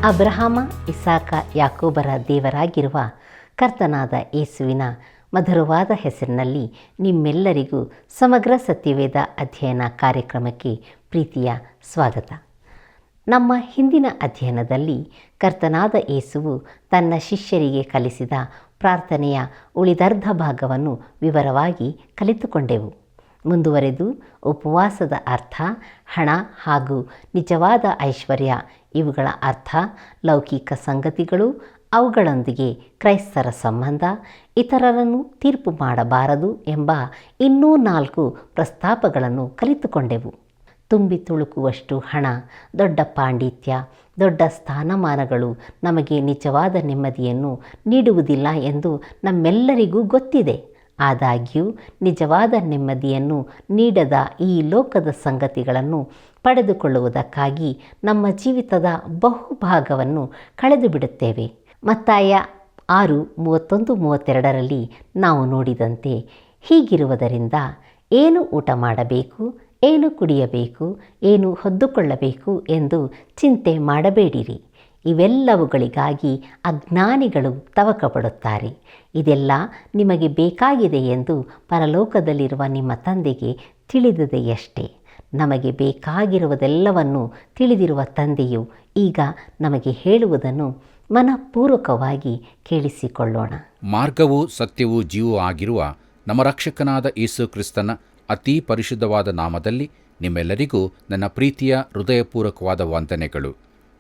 ಅಬ್ರಹಾಮ, ಇಸಾಕ, ಯಾಕೋಬರ ದೇವರಾಗಿರುವ ಕರ್ತನಾದ ಯೇಸುವಿನ ಮಧುರವಾದ ಹೆಸರಿನಲ್ಲಿ ನಿಮ್ಮೆಲ್ಲರಿಗೂ ಸಮಗ್ರ ಸತ್ಯವೇದ ಅಧ್ಯಯನ ಕಾರ್ಯಕ್ರಮಕ್ಕೆ ಪ್ರೀತಿಯ ಸ್ವಾಗತ. ನಮ್ಮ ಹಿಂದಿನ ಅಧ್ಯಯನದಲ್ಲಿ ಕರ್ತನಾದ ಯೇಸುವು ತನ್ನ ಶಿಷ್ಯರಿಗೆ ಕಲಿಸಿದ ಪ್ರಾರ್ಥನೆಯ ಉಳಿದರ್ಧ ಭಾಗವನ್ನು ವಿವರವಾಗಿ ಕಲಿತುಕೊಂಡೆವು. ಮುಂದುವರೆದು ಉಪವಾಸದ ಅರ್ಥ, ಹಣ ಹಾಗೂ ನಿಜವಾದ ಐಶ್ವರ್ಯ ಇವುಗಳ ಅರ್ಥ, ಲೌಕಿಕ ಸಂಗತಿಗಳು, ಅವುಗಳೊಂದಿಗೆ ಕ್ರೈಸ್ತರ ಸಂಬಂಧ, ಇತರರನ್ನು ತೀರ್ಪು ಮಾಡಬಾರದು ಎಂಬ ಇನ್ನೂ 4 ಪ್ರಸ್ತಾಪಗಳನ್ನು ಕಲಿತುಕೊಂಡೆವು. ತುಂಬಿ ತುಳುಕುವಷ್ಟು ಹಣ, ದೊಡ್ಡ ಪಾಂಡಿತ್ಯ, ದೊಡ್ಡ ಸ್ಥಾನಮಾನಗಳು ನಮಗೆ ನಿಜವಾದ ನೆಮ್ಮದಿಯನ್ನು ನೀಡುವುದಿಲ್ಲ ಎಂದು ನಮ್ಮೆಲ್ಲರಿಗೂ ಗೊತ್ತಿದೆ. ಆದಾಗ್ಯೂ ನಿಜವಾದ ನೆಮ್ಮದಿಯನ್ನು ನೀಡದ ಈ ಲೋಕದ ಸಂಗತಿಗಳನ್ನು ಪಡೆದುಕೊಳ್ಳುವುದಕ್ಕಾಗಿ ನಮ್ಮ ಜೀವಿತದ ಬಹುಭಾಗವನ್ನು ಕಳೆದು ಬಿಡುತ್ತೇವೆ. ಮತ್ತಾಯ 6:31-32 ನಾವು ನೋಡಿದಂತೆ, ಹೀಗಿರುವುದರಿಂದ ಏನು ಊಟ ಮಾಡಬೇಕು, ಏನು ಕುಡಿಯಬೇಕು, ಏನು ಹೊದ್ದುಕೊಳ್ಳಬೇಕು ಎಂದು ಚಿಂತೆ ಮಾಡಬೇಡಿರಿ. ಇವೆಲ್ಲವುಗಳಿಗಾಗಿ ಅಜ್ಞಾನಿಗಳು ತವಕಪಡುತ್ತಾರೆ. ಇದೆಲ್ಲ ನಿಮಗೆ ಬೇಕಾಗಿದೆ ಎಂದು ಪರಲೋಕದಲ್ಲಿರುವ ನಿಮ್ಮ ತಂದೆಗೆ ತಿಳಿದಿದೆಯಷ್ಟೇ. ನಮಗೆ ಬೇಕಾಗಿರುವುದೆಲ್ಲವನ್ನು ತಿಳಿದಿರುವ ತಂದೆಯು ಈಗ ನಮಗೆ ಹೇಳುವುದನ್ನು ಮನಪೂರ್ವಕವಾಗಿ ಕೇಳಿಸಿಕೊಳ್ಳೋಣ. ಮಾರ್ಗವೂ ಸತ್ಯವೂ ಜೀವವೂ ಆಗಿರುವ ನಮ್ಮ ರಕ್ಷಕನಾದ ಯೇಸು ಕ್ರಿಸ್ತನ ಅತೀ ಪರಿಶುದ್ಧವಾದ ನಾಮದಲ್ಲಿ ನಿಮ್ಮೆಲ್ಲರಿಗೂ ನನ್ನ ಪ್ರೀತಿಯ ಹೃದಯಪೂರ್ವಕವಾದ ವಂದನೆಗಳು.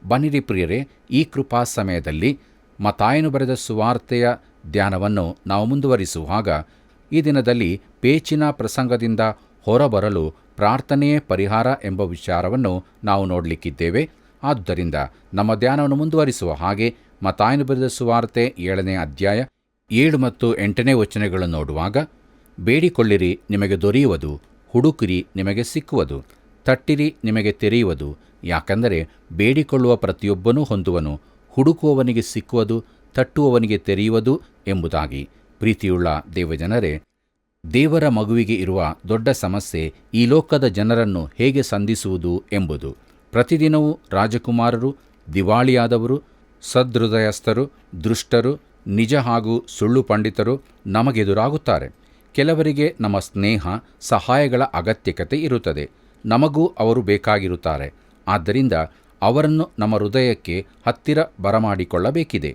ಬನ್ನಿರಿ ಪ್ರಿಯರೇ, ಈ ಕೃಪಾ ಸಮಯದಲ್ಲಿ ಮತ್ತಾಯನು ಬರೆದ ಸುವಾರ್ತೆಯ ಧ್ಯಾನವನ್ನು ನಾವು ಮುಂದುವರಿಸುವಾಗ ಈ ದಿನದಲ್ಲಿ ಪೇಚಿನ ಪ್ರಸಂಗದಿಂದ ಹೊರಬರಲು ಪ್ರಾರ್ಥನೆಯೇ ಪರಿಹಾರ ಎಂಬ ವಿಚಾರವನ್ನು ನಾವು ನೋಡಲಿಕ್ಕಿದ್ದೇವೆ. ಆದುದರಿಂದ ನಮ್ಮ ಧ್ಯಾನವನ್ನು ಮುಂದುವರಿಸುವ ಹಾಗೆ ಮತ್ತಾಯನು ಬರೆದ ಸುವಾರ್ತೆ 7ನೇ ಅಧ್ಯಾಯ 7 ಮತ್ತು 8ನೇ ವಚನಗಳನ್ನು ನೋಡುವಾಗ, ಬೇಡಿಕೊಳ್ಳಿರಿ ನಿಮಗೆ ದೊರೆಯುವುದು, ಹುಡುಕಿರಿ ನಿಮಗೆ ಸಿಕ್ಕುವುದು, ತಟ್ಟಿರಿ ನಿಮಗೆ ತೆರೆಯುವುದು. ಯಾಕಂದರೆ ಬೇಡಿಕೊಳ್ಳುವ ಪ್ರತಿಯೊಬ್ಬನೂ ಹೊಂದುವನು, ಹುಡುಕುವವನಿಗೆ ಸಿಕ್ಕುವುದು, ತಟ್ಟುವವನಿಗೆ ತೆರೆಯುವುದು ಎಂಬುದಾಗಿ. ಪ್ರೀತಿಯುಳ್ಳ ದೇವಜನರೇ, ದೇವರ ಮಗುವಿಗೆ ಇರುವ ದೊಡ್ಡ ಸಮಸ್ಯೆ ಈ ಲೋಕದ ಜನರನ್ನು ಹೇಗೆ ಸಂಧಿಸುವುದು ಎಂಬುದು. ಪ್ರತಿದಿನವೂ ರಾಜಕುಮಾರರು, ದಿವಾಳಿಯಾದವರು, ಸದೃದಯಸ್ಥರು, ದುಷ್ಟರು, ನಿಜ ಹಾಗೂ ಸುಳ್ಳು ಪಂಡಿತರು ನಮಗೆದುರಾಗುತ್ತಾರೆ. ಕೆಲವರಿಗೆ ನಮ್ಮ ಸ್ನೇಹ, ಸಹಾಯಗಳ ಅಗತ್ಯತೆ ಇರುತ್ತದೆ. ನಮಗೂ ಅವರು ಬೇಕಾಗಿರುತ್ತಾರೆ. ಆದ್ದರಿಂದ ಅವರನ್ನು ನಮ್ಮ ಹೃದಯಕ್ಕೆ ಹತ್ತಿರ ಬರಮಾಡಿಕೊಳ್ಳಬೇಕಿದೆ.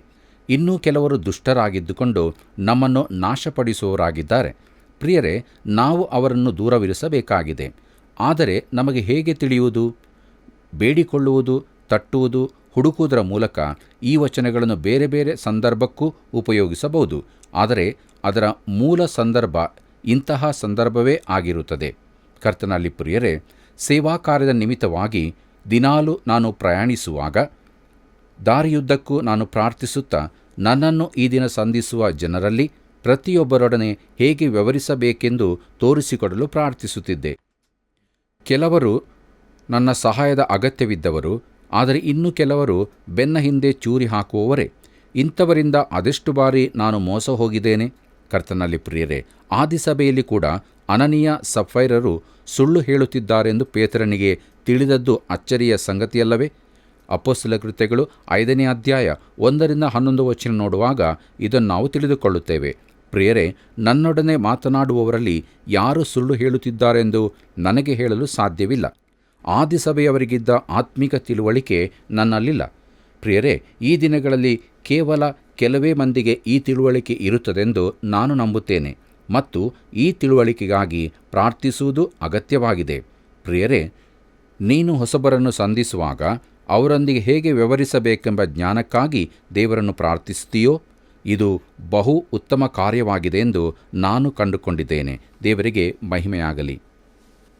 ಇನ್ನೂ ಕೆಲವರು ದುಷ್ಟರಾಗಿದ್ದುಕೊಂಡು ನಮ್ಮನ್ನು ನಾಶಪಡಿಸುವವರಾಗಿದ್ದಾರೆ. ಪ್ರಿಯರೇ, ನಾವು ಅವರನ್ನು ದೂರವಿರಿಸಬೇಕಾಗಿದೆ. ಆದರೆ ನಮಗೆ ಹೇಗೆ ತಿಳಿಯುವುದು? ಬೇಡಿಕೊಳ್ಳುವುದು, ತಟ್ಟುವುದು, ಹುಡುಕುವುದರ ಮೂಲಕ ಈ ವಚನಗಳನ್ನು ಬೇರೆ ಬೇರೆ ಸಂದರ್ಭಕ್ಕೂ ಉಪಯೋಗಿಸಬಹುದು. ಆದರೆ ಅದರ ಮೂಲ ಸಂದರ್ಭ ಇಂತಹ ಸಂದರ್ಭವೇ ಆಗಿರುತ್ತದೆ. ಕರ್ತನಲ್ಲಿ ಪ್ರಿಯರೇ, ಸೇವಾ ಕಾರ್ಯದ ನಿಮಿತ್ತವಾಗಿ ದಿನಾಲೂ ನಾನು ಪ್ರಯಾಣಿಸುವಾಗ ದಾರಿಯುದ್ದಕ್ಕೂ ನಾನು ಪ್ರಾರ್ಥಿಸುತ್ತಾ ನನ್ನನ್ನು ಈ ದಿನ ಸಂಧಿಸುವ ಜನರಲ್ಲಿ ಪ್ರತಿಯೊಬ್ಬರೊಡನೆ ಹೇಗೆ ವ್ಯವಹರಿಸಬೇಕೆಂದು ತೋರಿಸಿಕೊಡಲು ಪ್ರಾರ್ಥಿಸುತ್ತಿದ್ದೆ. ಕೆಲವರು ನನ್ನ ಸಹಾಯದ ಅಗತ್ಯವಿದ್ದವರು, ಆದರೆ ಇನ್ನು ಕೆಲವರು ಬೆನ್ನ ಹಿಂದೆ ಚೂರಿ ಹಾಕುವವರೇ. ಇಂಥವರಿಂದ ಅದೆಷ್ಟು ಬಾರಿ ನಾನು ಮೋಸ ಹೋಗಿದ್ದೇನೆ. ಕರ್ತನಲ್ಲಿ ಪ್ರಿಯರೇ, ಆದಿಸಭೆಯಲ್ಲಿ ಕೂಡ ಅನನೀಯ, ಸಫೈರರು ಸುಳ್ಳು ಹೇಳುತ್ತಿದ್ದಾರೆಂದು ಪೇತ್ರನಿಗೆ ತಿಳಿದದ್ದು ಅಚ್ಚರಿಯ ಸಂಗತಿಯಲ್ಲವೇ? ಅಪೊಸ್ತಲ ಕೃತ್ಯಗಳು 5ನೇ ಅಧ್ಯಾಯ 1-11 ವಚನ ನೋಡುವಾಗ ಇದನ್ನು ನಾವು ತಿಳಿದುಕೊಳ್ಳುತ್ತೇವೆ. ಪ್ರಿಯರೇ, ನನ್ನೊಡನೆ ಮಾತನಾಡುವವರಲ್ಲಿ ಯಾರು ಸುಳ್ಳು ಹೇಳುತ್ತಿದ್ದಾರೆಂದು ನನಗೆ ಹೇಳಲು ಸಾಧ್ಯವಿಲ್ಲ. ಆದಿಸಭೆಯವರಿಗಿದ್ದ ಆತ್ಮಿಕ ತಿಳುವಳಿಕೆ ನನ್ನಲ್ಲಿಲ್ಲ. ಪ್ರಿಯರೇ, ಈ ದಿನಗಳಲ್ಲಿ ಕೇವಲ ಕೆಲವೇ ಮಂದಿಗೆ ಈ ತಿಳುವಳಿಕೆ ಇರುತ್ತದೆಂದು ನಾನು ನಂಬುತ್ತೇನೆ ಮತ್ತು ಈ ತಿಳುವಳಿಕೆಗಾಗಿ ಪ್ರಾರ್ಥಿಸುವುದು ಅಗತ್ಯವಾಗಿದೆ. ಪ್ರಿಯರೇ, ನೀನು ಹೊಸಬರನ್ನು ಸಂಧಿಸುವಾಗ ಅವರೊಂದಿಗೆ ಹೇಗೆ ವ್ಯವಹರಿಸಬೇಕೆಂಬ ಜ್ಞಾನಕ್ಕಾಗಿ ದೇವರನ್ನು ಪ್ರಾರ್ಥಿಸುತ್ತೀಯೋ? ಇದು ಬಹು ಉತ್ತಮ ಕಾರ್ಯವಾಗಿದೆ ಎಂದು ನಾನು ಕಂಡುಕೊಂಡಿದ್ದೇನೆ. ದೇವರಿಗೆ ಮಹಿಮೆಯಾಗಲಿ.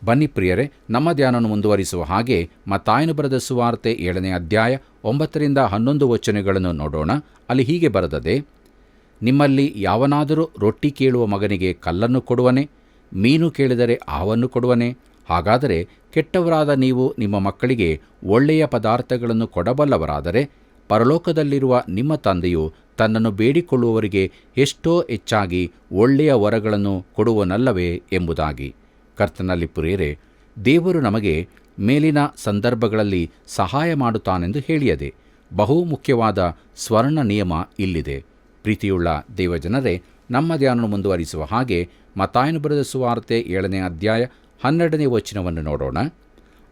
ಬನ್ನಿ ಪ್ರಿಯರೇ, ನಮ್ಮ ಧ್ಯಾನವನ್ನು ಮುಂದುವರಿಸುವ ಹಾಗೆ ಮತ್ತಾಯನು ಬರೆದ ಸುವಾರ್ತೆ 7ನೇ ಅಧ್ಯಾಯ 9-11 ವಚನಗಳನ್ನು ನೋಡೋಣ. ಅಲ್ಲಿ ಹೀಗೆ ಬರೆದದೆ, ನಿಮ್ಮಲ್ಲಿ ಯಾವನಾದರೂ ರೊಟ್ಟಿ ಕೇಳುವ ಮಗನಿಗೆ ಕಲ್ಲನ್ನು ಕೊಡುವನೇ? ಮೀನು ಕೇಳಿದರೆ ಹಾವನ್ನು ಕೊಡುವನೇ? ಹಾಗಾದರೆ ಕೆಟ್ಟವರಾದ ನೀವು ನಿಮ್ಮ ಮಕ್ಕಳಿಗೆ ಒಳ್ಳೆಯ ಪದಾರ್ಥಗಳನ್ನು ಕೊಡಬಲ್ಲವರಾದರೆ ಪರಲೋಕದಲ್ಲಿರುವ ನಿಮ್ಮ ತಂದೆಯು ತನ್ನನ್ನು ಬೇಡಿಕೊಳ್ಳುವವರಿಗೆ ಎಷ್ಟೋ ಹೆಚ್ಚಾಗಿ ಒಳ್ಳೆಯ ವರಗಳನ್ನು ಕೊಡುವನಲ್ಲವೇ ಎಂಬುದಾಗಿ. ಕರ್ತನಲ್ಲಿ ಪ್ರಿಯರೇ, ದೇವರು ನಮಗೆ ಮೇಲಿನ ಸಂದರ್ಭಗಳಲ್ಲಿ ಸಹಾಯ ಮಾಡುತ್ತಾನೆಂದು ಹೇಳಿಯದೆ, ಬಹು ಮುಖ್ಯವಾದ ಸ್ವರ್ಣ ನಿಯಮ ಇಲ್ಲಿದೆ. ಪ್ರೀತಿಯುಳ್ಳ ದೇವಜನರೇ, ನಮ್ಮ ಧ್ಯಾನ ಮುಂದುವರಿಸುವ ಹಾಗೆ ಮತ್ತಾಯನು ಬರೆದ ಸುವಾರ್ತೆ 7ನೇ ಅಧ್ಯಾಯ 12ನೇ ವಚನವನ್ನು ನೋಡೋಣ.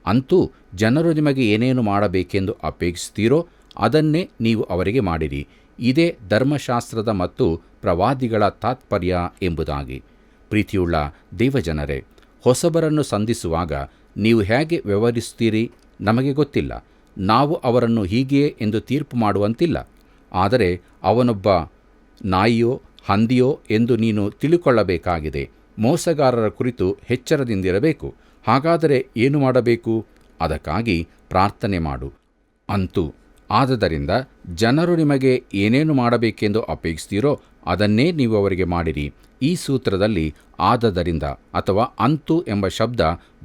ಅಂತೂ ಜನರು ನಿಮಗೆ ಏನೇನು ಮಾಡಬೇಕೆಂದು ಅಪೇಕ್ಷಿಸ್ತೀರೋ ಅದನ್ನೇ ನೀವು ಅವರಿಗೆ ಮಾಡಿರಿ, ಇದೇ ಧರ್ಮಶಾಸ್ತ್ರದ ಮತ್ತು ಪ್ರವಾದಿಗಳ ತಾತ್ಪರ್ಯ ಎಂಬುದಾಗಿ. ಪ್ರೀತಿಯುಳ್ಳ ದೇವಜನರೇ, ಹೊಸಬರನ್ನು ಸಂಧಿಸುವಾಗ ನೀವು ಹೇಗೆ ವ್ಯವಹರಿಸ್ತೀರಿ ನಮಗೆ ಗೊತ್ತಿಲ್ಲ. ನಾವು ಅವರನ್ನು ಹೀಗೆಯೇ ಎಂದು ತೀರ್ಪು ಮಾಡುವಂತಿಲ್ಲ. ಆದರೆ ಅವನೊಬ್ಬ ನಾಯಿಯೋ ಹಂದಿಯೋ ಎಂದು ನೀನು ತಿಳಿದುಕೊಳ್ಳಬೇಕಾಗಿದೆ. ಮೋಸಗಾರರ ಕುರಿತು ಎಚ್ಚರದಿಂದಿರಬೇಕು. ಹಾಗಾದರೆ ಏನು ಮಾಡಬೇಕು? ಅದಕ್ಕಾಗಿ ಪ್ರಾರ್ಥನೆ ಮಾಡು. ಅಂತೂ ಆದದರಿಂದ ಜನರು ನಿಮಗೆ ಏನೇನು ಮಾಡಬೇಕೆಂದು ಅಪೇಕ್ಷಿಸ್ತೀರೋ ಅದನ್ನೇ ನೀವು ಅವರಿಗೆ ಮಾಡಿರಿ. ಈ ಸೂತ್ರದಲ್ಲಿ ಆದದರಿಂದ ಅಥವಾ ಅಂತೂ ಎಂಬ ಶಬ್ದ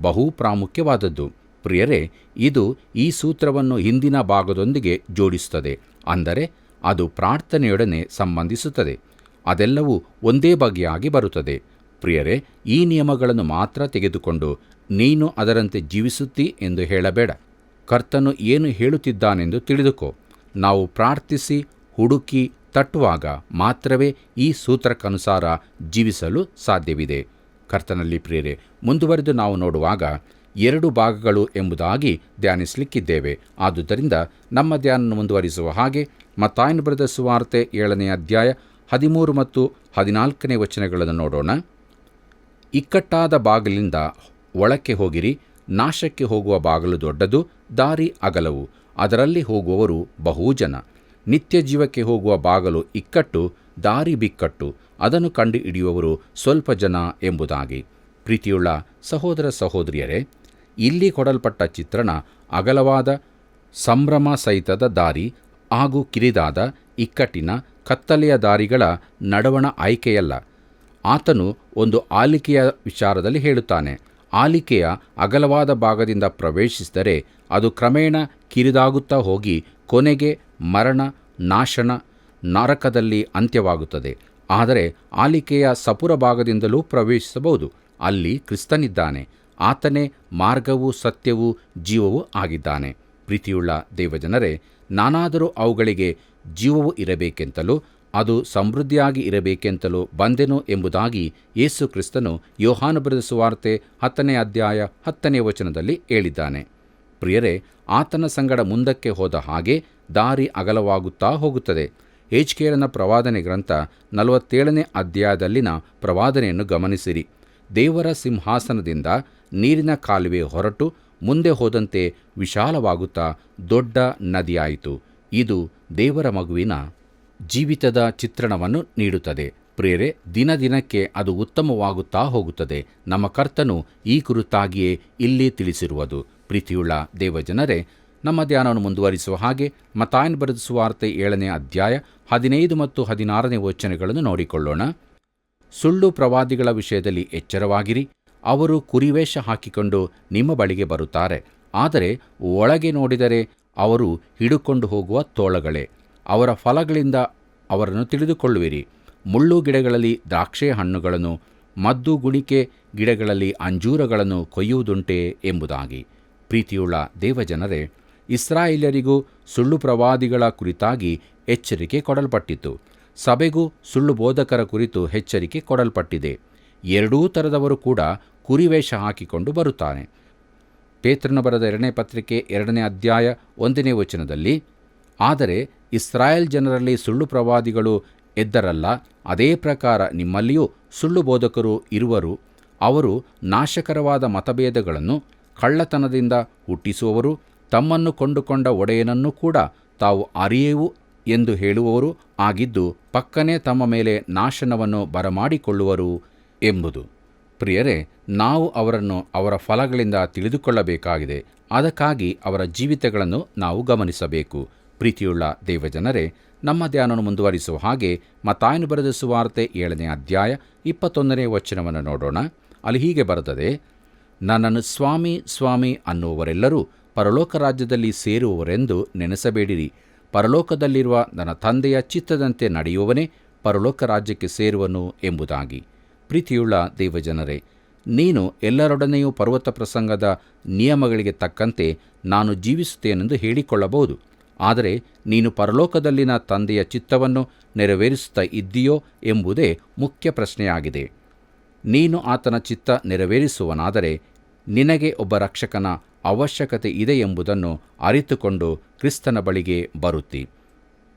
ಬಹು ಪ್ರಾಮುಖ್ಯವಾದದ್ದು. ಪ್ರಿಯರೇ, ಇದು ಈ ಸೂತ್ರವನ್ನು ಹಿಂದಿನ ಭಾಗದೊಂದಿಗೆ ಜೋಡಿಸುತ್ತದೆ. ಅಂದರೆ ಅದು ಪ್ರಾರ್ಥನೆಯೊಡನೆ ಸಂಬಂಧಿಸುತ್ತದೆ. ಅದೆಲ್ಲವೂ ಒಂದೇ ಬಗೆಯಾಗಿ ಬರುತ್ತದೆ. ಪ್ರಿಯರೇ, ಈ ನಿಯಮಗಳನ್ನು ಮಾತ್ರ ತೆಗೆದುಕೊಂಡು ನೀನು ಅದರಂತೆ ಜೀವಿಸುತ್ತೀ ಎಂದು ಹೇಳಬೇಡ. ಕರ್ತನು ಏನು ಹೇಳುತ್ತಿದ್ದಾನೆಂದು ತಿಳಿದುಕೋ. ನಾವು ಪ್ರಾರ್ಥಿಸಿ ಹುಡುಕಿ ತಟ್ಟುವಾಗ ಮಾತ್ರವೇ ಈ ಸೂತ್ರಕ್ಕನುಸಾರ ಜೀವಿಸಲು ಸಾಧ್ಯವಿದೆ. ಕರ್ತನಲ್ಲಿ ಪ್ರಿಯರೇ, ಮುಂದುವರೆದು ನಾವು ನೋಡುವಾಗ 2 ಭಾಗಗಳು ಎಂಬುದಾಗಿ ಧ್ಯಾನಿಸಲಿಕ್ಕಿದ್ದೇವೆ. ಆದುದರಿಂದ ನಮ್ಮ ಧ್ಯಾನ ಮುಂದುವರಿಸುವ ಹಾಗೆ ಮತ್ತಾಯನು ಬರೆದ ಸುವಾರ್ತೆ 7ನೇ ಅಧ್ಯಾಯ 13 ಮತ್ತು 14ನೇ ವಚನಗಳನ್ನು ನೋಡೋಣ. ಇಕ್ಕಟ್ಟಾದ ಬಾಗಿಲಿಂದ ಒಳಕ್ಕೆ ಹೋಗಿರಿ. ನಾಶಕ್ಕೆ ಹೋಗುವ ಬಾಗಿಲು ದೊಡ್ಡದು, ದಾರಿ ಅಗಲವು, ಅದರಲ್ಲಿ ಹೋಗುವವರು ಬಹು ಜನ. ನಿತ್ಯ ಜೀವಕ್ಕೆ ಹೋಗುವ ಬಾಗಿಲು ಇಕ್ಕಟ್ಟು, ದಾರಿ ಬಿಕ್ಕಟ್ಟು, ಅದನ್ನು ಕಂಡು ಹಿಡಿಯುವವರು ಸ್ವಲ್ಪ ಜನ ಎಂಬುದಾಗಿ. ಪ್ರೀತಿಯುಳ್ಳ ಸಹೋದರ ಸಹೋದರಿಯರೇ, ಇಲ್ಲಿ ಕೊಡಲ್ಪಟ್ಟ ಚಿತ್ರಣ ಅಗಲವಾದ ಸಂಭ್ರಮ ಸಹಿತದ ದಾರಿ ಹಾಗೂ ಕಿರಿದಾದ ಇಕ್ಕಟ್ಟಿನ ಕತ್ತಲೆಯ ದಾರಿಗಳ ನಡುವಣ ಆಯ್ಕೆಯಲ್ಲ. ಆತನು ಒಂದು ಆಲಿಕೆಯ ವಿಚಾರದಲ್ಲಿ ಹೇಳುತ್ತಾನೆ. ಆಲಿಕೆಯ ಅಗಲವಾದ ಭಾಗದಿಂದ ಪ್ರವೇಶಿಸಿದರೆ ಅದು ಕ್ರಮೇಣ ಕಿರಿದಾಗುತ್ತಾ ಹೋಗಿ ಕೊನೆಗೆ ಮರಣ, ನಾಶನ, ನರಕದಲ್ಲಿ ಅಂತ್ಯವಾಗುತ್ತದೆ. ಆದರೆ ಆಲಿಕೆಯ ಸಪುರ ಭಾಗದಿಂದಲೂ ಪ್ರವೇಶಿಸಬಹುದು. ಅಲ್ಲಿ ಕ್ರಿಸ್ತನಿದ್ದಾನೆ. ಆತನೇ ಮಾರ್ಗವೂ ಸತ್ಯವೂ ಜೀವವೂ ಆಗಿದ್ದಾನೆ. ಪ್ರೀತಿಯುಳ್ಳ ದೇವಜನರೇ, ನಾನಾದರೂ ಅವುಗಳಿಗೆ ಜೀವವು ಇರಬೇಕೆಂತಲೂ ಅದು ಸಮೃದ್ಧಿಯಾಗಿ ಇರಬೇಕೆಂತಲೂ ಬಂದೆನು ಎಂಬುದಾಗಿ ಯೇಸು ಕ್ರಿಸ್ತನು ಯೋಹಾನ ಬರೆದ ಸುವಾರ್ತೆ 10ನೇ ಅಧ್ಯಾಯ 10ನೇ ವಚನದಲ್ಲಿ ಹೇಳಿದ್ದಾನೆ. ಪ್ರಿಯರೇ, ಆತನ ಸಂಗಡ ಮುಂದಕ್ಕೆ ಹೋದ ಹಾಗೆ ದಾರಿ ಅಗಲವಾಗುತ್ತಾ ಹೋಗುತ್ತದೆ. ಎಜ್ಕೇಲನ ಪ್ರವಾದನೆ ಗ್ರಂಥ 47ನೇ ಅಧ್ಯಾಯದಲ್ಲಿನ ಪ್ರವಾದನೆಯನ್ನು ಗಮನಿಸಿರಿ. ದೇವರ ಸಿಂಹಾಸನದಿಂದ ನೀರಿನ ಕಾಲುವೆ ಹೊರಟು ಮುಂದೆ ಹೋದಂತೆ ವಿಶಾಲವಾಗುತ್ತಾ ದೊಡ್ಡ ನದಿಯಾಯಿತು. ಇದು ದೇವರ ಮಗುವಿನ ಜೀವಿತದ ಚಿತ್ರಣವನ್ನು ನೀಡುತ್ತದೆ. ಪ್ರಿಯರೇ, ದಿನ ದಿನಕ್ಕೆ ಅದು ಉತ್ತಮವಾಗುತ್ತಾ ಹೋಗುತ್ತದೆ. ನಮ್ಮ ಕರ್ತನು ಈ ಕುರಿತಾಗಿಯೇ ಇಲ್ಲಿ ತಿಳಿಸಿರುವುದು. ಪ್ರೀತಿಯುಳ್ಳ ದೇವಜನರೇ, ನಮ್ಮ ಧ್ಯಾನವನ್ನು ಮುಂದುವರಿಸುವ ಹಾಗೆ ಮತ್ತಾಯನು ಬರೆದ ಸುವಾರ್ತೆ 7ನೇ ಅಧ್ಯಾಯ 15 ಮತ್ತು 16ನೇ ವಚನಗಳನ್ನು ನೋಡಿಕೊಳ್ಳೋಣ. ಸುಳ್ಳು ಪ್ರವಾದಿಗಳ ವಿಷಯದಲ್ಲಿ ಎಚ್ಚರವಾಗಿರಿ. ಅವರು ಕುರಿವೇಷ ಹಾಕಿಕೊಂಡು ನಿಮ್ಮ ಬಳಿಗೆ ಬರುತ್ತಾರೆ, ಆದರೆ ಒಳಗೆ ನೋಡಿದರೆ ಅವರು ಹಿಡುಕೊಂಡು ಹೋಗುವ ತೋಳಗಳೇ. ಅವರ ಫಲಗಳಿಂದ ಅವರನ್ನು ತಿಳಿದುಕೊಳ್ಳುವಿರಿ. ಮುಳ್ಳು ಗಿಡಗಳಲ್ಲಿ ದ್ರಾಕ್ಷೆ ಹಣ್ಣುಗಳನ್ನು, ಮದ್ದುಗುಣಿಕೆ ಗಿಡಗಳಲ್ಲಿ ಅಂಜೂರಗಳನ್ನು ಕೊಯ್ಯುವುದುಂಟೆ ಎಂಬುದಾಗಿ. ಪ್ರೀತಿಯುಳ್ಳ ದೇವಜನರೇ, ಇಸ್ರಾಯೇಲ್ಯರಿಗೂ ಸುಳ್ಳು ಪ್ರವಾದಿಗಳ ಕುರಿತಾಗಿ ಎಚ್ಚರಿಕೆ ಕೊಡಲ್ಪಟ್ಟಿತು. ಸಭೆಗೂ ಸುಳ್ಳು ಬೋಧಕರ ಕುರಿತು ಎಚ್ಚರಿಕೆ ಕೊಡಲ್ಪಟ್ಟಿದೆ. ಎರಡೂ ಥರದವರು ಕೂಡ ಕುರಿವೇಷ ಹಾಕಿಕೊಂಡು ಬರುತ್ತಾನೆ. ಪೇತ್ರನ ಬರೆದ 2ನೇ ಪತ್ರಿಕೆ 2ನೇ ಅಧ್ಯಾಯ 1ನೇ ವಚನದಲ್ಲಿ, ಆದರೆ ಇಸ್ರಾಯೇಲ್ ಜನರಲ್ಲಿ ಸುಳ್ಳು ಪ್ರವಾದಿಗಳು ಎದ್ದರಲ್ಲ, ಅದೇ ಪ್ರಕಾರ ನಿಮ್ಮಲ್ಲಿಯೂ ಸುಳ್ಳು ಬೋಧಕರು ಇರುವರು. ಅವರು ನಾಶಕರವಾದ ಮತಭೇದಗಳನ್ನು ಕಳ್ಳತನದಿಂದ ಹುಟ್ಟಿಸುವವರು, ತಮ್ಮನ್ನು ಕೊಂಡುಕೊಂಡ ಒಡೆಯನನ್ನು ಕೂಡ ತಾವು ಅರಿಯೆವು ಎಂದು ಹೇಳುವವರು ಆಗಿದ್ದು ಪಕ್ಕನೆ ತಮ್ಮ ಮೇಲೆ ನಾಶನವನ್ನು ಬರಮಾಡಿಕೊಳ್ಳುವರು ಎಂಬುದು. ಪ್ರಿಯರೇ, ನಾವು ಅವರನ್ನು ಅವರ ಫಲಗಳಿಂದ ತಿಳಿದುಕೊಳ್ಳಬೇಕಾಗಿದೆ. ಅದಕ್ಕಾಗಿ ಅವರ ಜೀವಿತಗಳನ್ನು ನಾವು ಗಮನಿಸಬೇಕು. ಪ್ರೀತಿಯುಳ್ಳ ದೇವಜನರೇ, ನಮ್ಮ ಧ್ಯಾನವನ್ನು ಮುಂದುವರಿಸುವ ಹಾಗೆ ಮತ್ತಾಯನು ಬರೆದ ಸುವಾರ್ತೆ 7ನೇ ಅಧ್ಯಾಯ 21ನೇ ವಚನವನ್ನು ನೋಡೋಣ. ಅಲ್ಲಿ ಹೀಗೆ ಬರುತ್ತದೆ, ನನ್ನನ್ನು ಸ್ವಾಮಿ ಸ್ವಾಮಿ ಅನ್ನುವವರೆಲ್ಲರೂ ಪರಲೋಕ ರಾಜ್ಯದಲ್ಲಿ ಸೇರುವವರೆಂದು ನೆನೆಸಬೇಡಿರಿ. ಪರಲೋಕದಲ್ಲಿರುವ ನನ್ನ ತಂದೆಯ ಚಿತ್ತದಂತೆ ನಡೆಯುವವನೇ ಪರಲೋಕ ರಾಜ್ಯಕ್ಕೆ ಸೇರುವನು ಎಂಬುದಾಗಿ. ಪ್ರೀತಿಯುಳ್ಳ ದೇವಜನರೇ, ನೀನು ಎಲ್ಲರೊಡನೆಯೂ ಪರ್ವತ ಪ್ರಸಂಗದ ನಿಯಮಗಳಿಗೆ ತಕ್ಕಂತೆ ನಾನು ಜೀವಿಸುತ್ತೇನೆಂದು ಹೇಳಿಕೊಳ್ಳಬಹುದು. ಆದರೆ ನೀನು ಪರಲೋಕದಲ್ಲಿನ ತಂದೆಯ ಚಿತ್ತವನ್ನು ನೆರವೇರಿಸುತ್ತಾ ಇದ್ದೀಯೋ ಎಂಬುದೇ ಮುಖ್ಯ ಪ್ರಶ್ನೆಯಾಗಿದೆ. ನೀನು ಆತನ ಚಿತ್ತ ನೆರವೇರಿಸುವನಾದರೆ ನಿನಗೆ ಒಬ್ಬ ರಕ್ಷಕನ ಅವಶ್ಯಕತೆ ಇದೆ ಎಂಬುದನ್ನು ಅರಿತುಕೊಂಡು ಕ್ರಿಸ್ತನ ಬಳಿಗೆ ಬರುತ್ತಿ.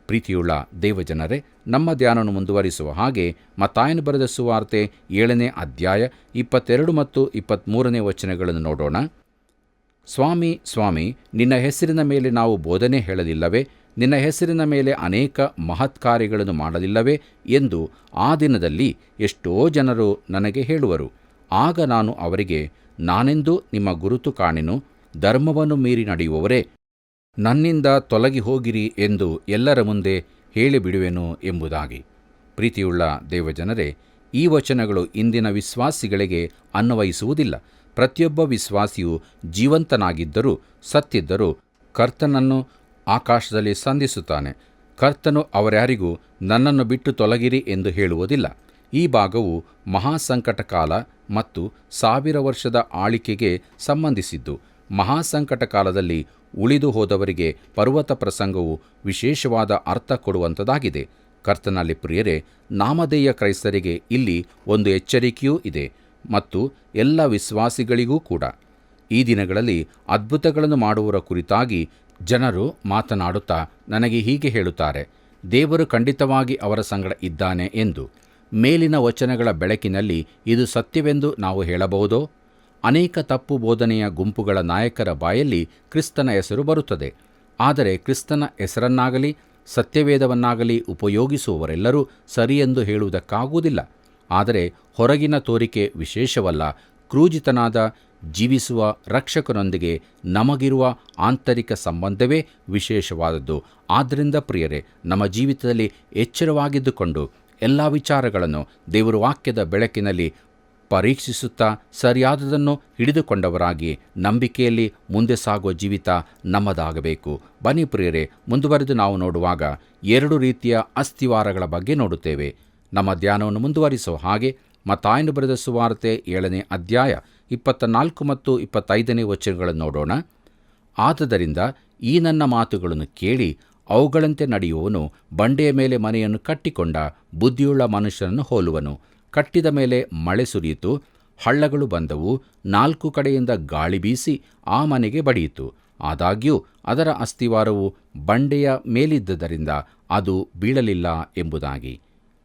ಪ್ರೀತಿಯುಳ್ಳ ದೇವಜನರೇ, ನಮ್ಮ ಧ್ಯಾನವನ್ನು ಮುಂದುವರಿಸುವ ಹಾಗೆ ಮತ್ತಾಯನು ಬರೆದ ಸುವಾರ್ತೆ 7ನೇ ಅಧ್ಯಾಯ 22 ಮತ್ತು 23ನೇ ವಚನಗಳನ್ನು ನೋಡೋಣ. ಸ್ವಾಮಿ, ಸ್ವಾಮಿ, ನಿನ್ನ ಹೆಸರಿನ ಮೇಲೆ ನಾವು ಬೋಧನೆ ಹೇಳಲಿಲ್ಲವೇ? ನಿನ್ನ ಹೆಸರಿನ ಮೇಲೆ ಅನೇಕ ಮಹತ್ಕಾರ್ಯಗಳನ್ನು ಮಾಡಲಿಲ್ಲವೇ ಎಂದು ಆ ದಿನದಲ್ಲಿ ಎಷ್ಟೋ ಜನರು ನನಗೆ ಹೇಳುವರು. ಆಗ ನಾನು ಅವರಿಗೆ, ನಾನೆಂದೂ ನಿಮ್ಮ ಗುರುತು ಕಾಣೆನು, ಧರ್ಮವನ್ನು ಮೀರಿ ನಡೆಯುವವರೇ, ನನ್ನಿಂದ ತೊಲಗಿ ಹೋಗಿರಿ ಎಂದು ಎಲ್ಲರ ಮುಂದೆ ಹೇಳಿಬಿಡುವೆನು ಎಂಬುದಾಗಿ. ಪ್ರೀತಿಯುಳ್ಳ ದೇವಜನರೇ, ಈ ವಚನಗಳು ಇಂದಿನ ವಿಶ್ವಾಸಿಗಳಿಗೆ ಅನ್ವಯಿಸುವುದಿಲ್ಲ. ಪ್ರತಿಯೊಬ್ಬ ವಿಶ್ವಾಸಿಯು ಜೀವಂತನಾಗಿದ್ದರೂ ಸತ್ತಿದ್ದರೂ ಕರ್ತನನ್ನು ಆಕಾಶದಲ್ಲಿ ಸಂಧಿಸುತ್ತಾನೆ. ಕರ್ತನು ಅವರ್ಯಾರಿಗೂ ನನ್ನನ್ನು ಬಿಟ್ಟು ತೊಲಗಿರಿ ಎಂದು ಹೇಳುವುದಿಲ್ಲ. ಈ ಭಾಗವು ಮಹಾಸಂಕಟ ಕಾಲ ಮತ್ತು 1000 ವರ್ಷದ ಆಳಿಕೆಗೆ ಸಂಬಂಧಿಸಿದ್ದು. ಮಹಾಸಂಕಟ ಕಾಲದಲ್ಲಿ ಉಳಿದು ಹೋದವರಿಗೆ ಪರ್ವತ ಪ್ರಸಂಗವು ವಿಶೇಷವಾದ ಅರ್ಥ ಕೊಡುವಂಥದ್ದಾಗಿದೆ. ಕರ್ತನಲ್ಲಿ ಪ್ರಿಯರೇ, ನಾಮಧೇಯ ಕ್ರೈಸ್ತರಿಗೆ ಇಲ್ಲಿ ಒಂದು ಎಚ್ಚರಿಕೆಯೂ ಇದೆ ಮತ್ತು ಎಲ್ಲ ವಿಶ್ವಾಸಿಗಳಿಗೂ ಕೂಡ. ಈ ದಿನಗಳಲ್ಲಿ ಅದ್ಭುತಗಳನ್ನು ಮಾಡುವವರ ಕುರಿತಾಗಿ ಜನರು ಮಾತನಾಡುತ್ತಾ ನನಗೆ ಹೀಗೆ ಹೇಳುತ್ತಾರೆ: ದೇವರು ಖಂಡಿತವಾಗಿ ಅವರ ಸಂಗಡ ಇದ್ದಾನೆ ಎಂದು. ಮೇಲಿನ ವಚನಗಳ ಬೆಳಕಿನಲ್ಲಿ ಇದು ಸತ್ಯವೆಂದು ನಾವು ಹೇಳಬಹುದೋ? ಅನೇಕ ತಪ್ಪು ಬೋಧನೆಯ ಗುಂಪುಗಳ ನಾಯಕರ ಬಾಯಲ್ಲಿ ಕ್ರಿಸ್ತನ ಹೆಸರು ಬರುತ್ತದೆ. ಆದರೆ ಕ್ರಿಸ್ತನ ಹೆಸರನ್ನಾಗಲಿ ಸತ್ಯವೇದವನ್ನಾಗಲಿ ಉಪಯೋಗಿಸುವವರೆಲ್ಲರೂ ಸರಿಯೆಂದು ಹೇಳುವುದಕ್ಕಾಗುವುದಿಲ್ಲ. ಆದರೆ ಹೊರಗಿನ ತೋರಿಕೆ ವಿಶೇಷವಲ್ಲ. ಕ್ರೂಜಿತನಾದ ಜೀವಿಸುವ ರಕ್ಷಕನೊಂದಿಗೆ ನಮಗಿರುವ ಆಂತರಿಕ ಸಂಬಂಧವೇ ವಿಶೇಷವಾದದ್ದು. ಆದ್ದರಿಂದ ಪ್ರಿಯರೇ, ನಮ್ಮ ಜೀವಿತದಲ್ಲಿ ಎಚ್ಚರವಾಗಿದ್ದುಕೊಂಡು ಎಲ್ಲ ವಿಚಾರಗಳನ್ನು ದೇವರ ವಾಕ್ಯದ ಬೆಳಕಿನಲ್ಲಿ ಪರೀಕ್ಷಿಸುತ್ತಾ ಸರಿಯಾದದನ್ನು ಹಿಡಿದುಕೊಂಡವರಾಗಿ ನಂಬಿಕೆಯಲ್ಲಿ ಮುಂದೆ ಸಾಗುವ ಜೀವಿತ ನಮ್ಮದಾಗಬೇಕು. ಬನ್ನಿ ಪ್ರಿಯರೇ, ಮುಂದುವರೆದು ನಾವು ನೋಡುವಾಗ 2 ರೀತಿಯ ಅಸ್ಥಿವಾರಗಳ ಬಗ್ಗೆ ನೋಡುತ್ತೇವೆ. ನಮ್ಮ ಧ್ಯಾನವನ್ನು ಮುಂದುವರಿಸುವ ಹಾಗೆ ಮತ್ತಾಯನು ಬರೆದ ಸುವಾರ್ತೆ 7ನೇ ಅಧ್ಯಾಯ 24 ಮತ್ತು 25ನೇ ವಚನಗಳನ್ನು ನೋಡೋಣ. ಆದುದರಿಂದ ಈ ನನ್ನ ಮಾತುಗಳನ್ನು ಕೇಳಿ ಅವುಗಳಂತೆ ನಡೆಯುವವನು ಬಂಡೆಯ ಮೇಲೆ ಮನೆಯನ್ನು ಕಟ್ಟಿಕೊಂಡ ಬುದ್ಧಿಯುಳ್ಳ ಮನುಷ್ಯನನ್ನು ಹೋಲುವನು. ಕಟ್ಟಿದ ಮೇಲೆ ಮಳೆ ಸುರಿಯಿತು, ಹಳ್ಳಗಳು ಬಂದವು, 4 ಕಡೆಯಿಂದ ಗಾಳಿ ಬೀಸಿ ಆ ಮನೆಗೆ ಬಡಿಯಿತು. ಆದಾಗ್ಯೂ ಅದರ ಅಸ್ಥಿವಾರವು ಬಂಡೆಯ ಮೇಲಿದ್ದುದರಿಂದ ಅದು ಬೀಳಲಿಲ್ಲ ಎಂಬುದಾಗಿ.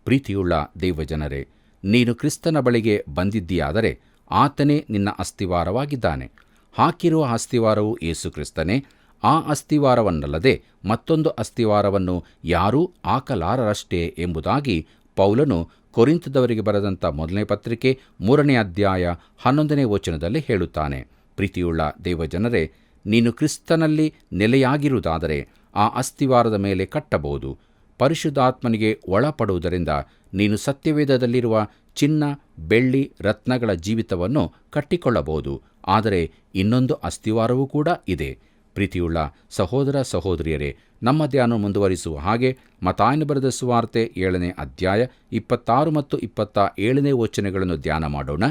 ಪ್ರೀತಿಯುಳ್ಳ ದೇವಜನರೇ, ನೀನು ಕ್ರಿಸ್ತನ ಬಳಿಗೆ ಬಂದಿದ್ದೀಯಾದರೆ ಆತನೇ ನಿನ್ನ ಅಸ್ಥಿವಾರವಾಗಿದ್ದಾನೆ. ಹಾಕಿರುವ ಅಸ್ಥಿವಾರವು ಯೇಸು ಕ್ರಿಸ್ತನೇ. ಆ ಅಸ್ಥಿವಾರವನ್ನಲ್ಲದೆ ಮತ್ತೊಂದು ಅಸ್ಥಿವಾರವನ್ನು ಯಾರೂ ಹಾಕಲಾರರಷ್ಟೇ ಎಂಬುದಾಗಿ ಪೌಲನು ಕೊರಿಂಥದವರಿಗೆ ಬರೆದಂಥ 1ನೇ ಪತ್ರಿಕೆ 3ನೇ ಅಧ್ಯಾಯ 11ನೇ ವಚನದಲ್ಲಿ ಹೇಳುತ್ತಾನೆ. ಪ್ರೀತಿಯುಳ್ಳ ದೇವಜನರೇ, ನೀನು ಕ್ರಿಸ್ತನಲ್ಲಿ ನೆಲೆಯಾಗಿರುವುದಾದರೆ ಆ ಅಸ್ಥಿವಾರದ ಮೇಲೆ ಕಟ್ಟಬಹುದು. ಪರಿಶುದ್ಧಾತ್ಮನಿಗೆ ಒಳಪಡುವುದರಿಂದ ನೀನು ಸತ್ಯವೇದದಲ್ಲಿರುವ ಚಿನ್ನ, ಬೆಳ್ಳಿ, ರತ್ನಗಳ ಜೀವಿತವನ್ನು ಕಟ್ಟಿಕೊಳ್ಳಬಹುದು. ಆದರೆ ಇನ್ನೊಂದು ಅಸ್ಥಿವಾರವೂ ಕೂಡ ಇದೆ. ಪ್ರೀತಿಯುಳ್ಳ ಸಹೋದರ ಸಹೋದರಿಯರೇ, ನಮ್ಮ ಧ್ಯಾನ ಮುಂದುವರಿಸುವ ಹಾಗೆ ಮತ್ತಾಯನು ಬರೆದ ಸುವಾರ್ತೆ 7ನೇ ಅಧ್ಯಾಯ 26 ಮತ್ತು 27ನೇ ವಚನಗಳನ್ನು ಧ್ಯಾನ ಮಾಡೋಣ.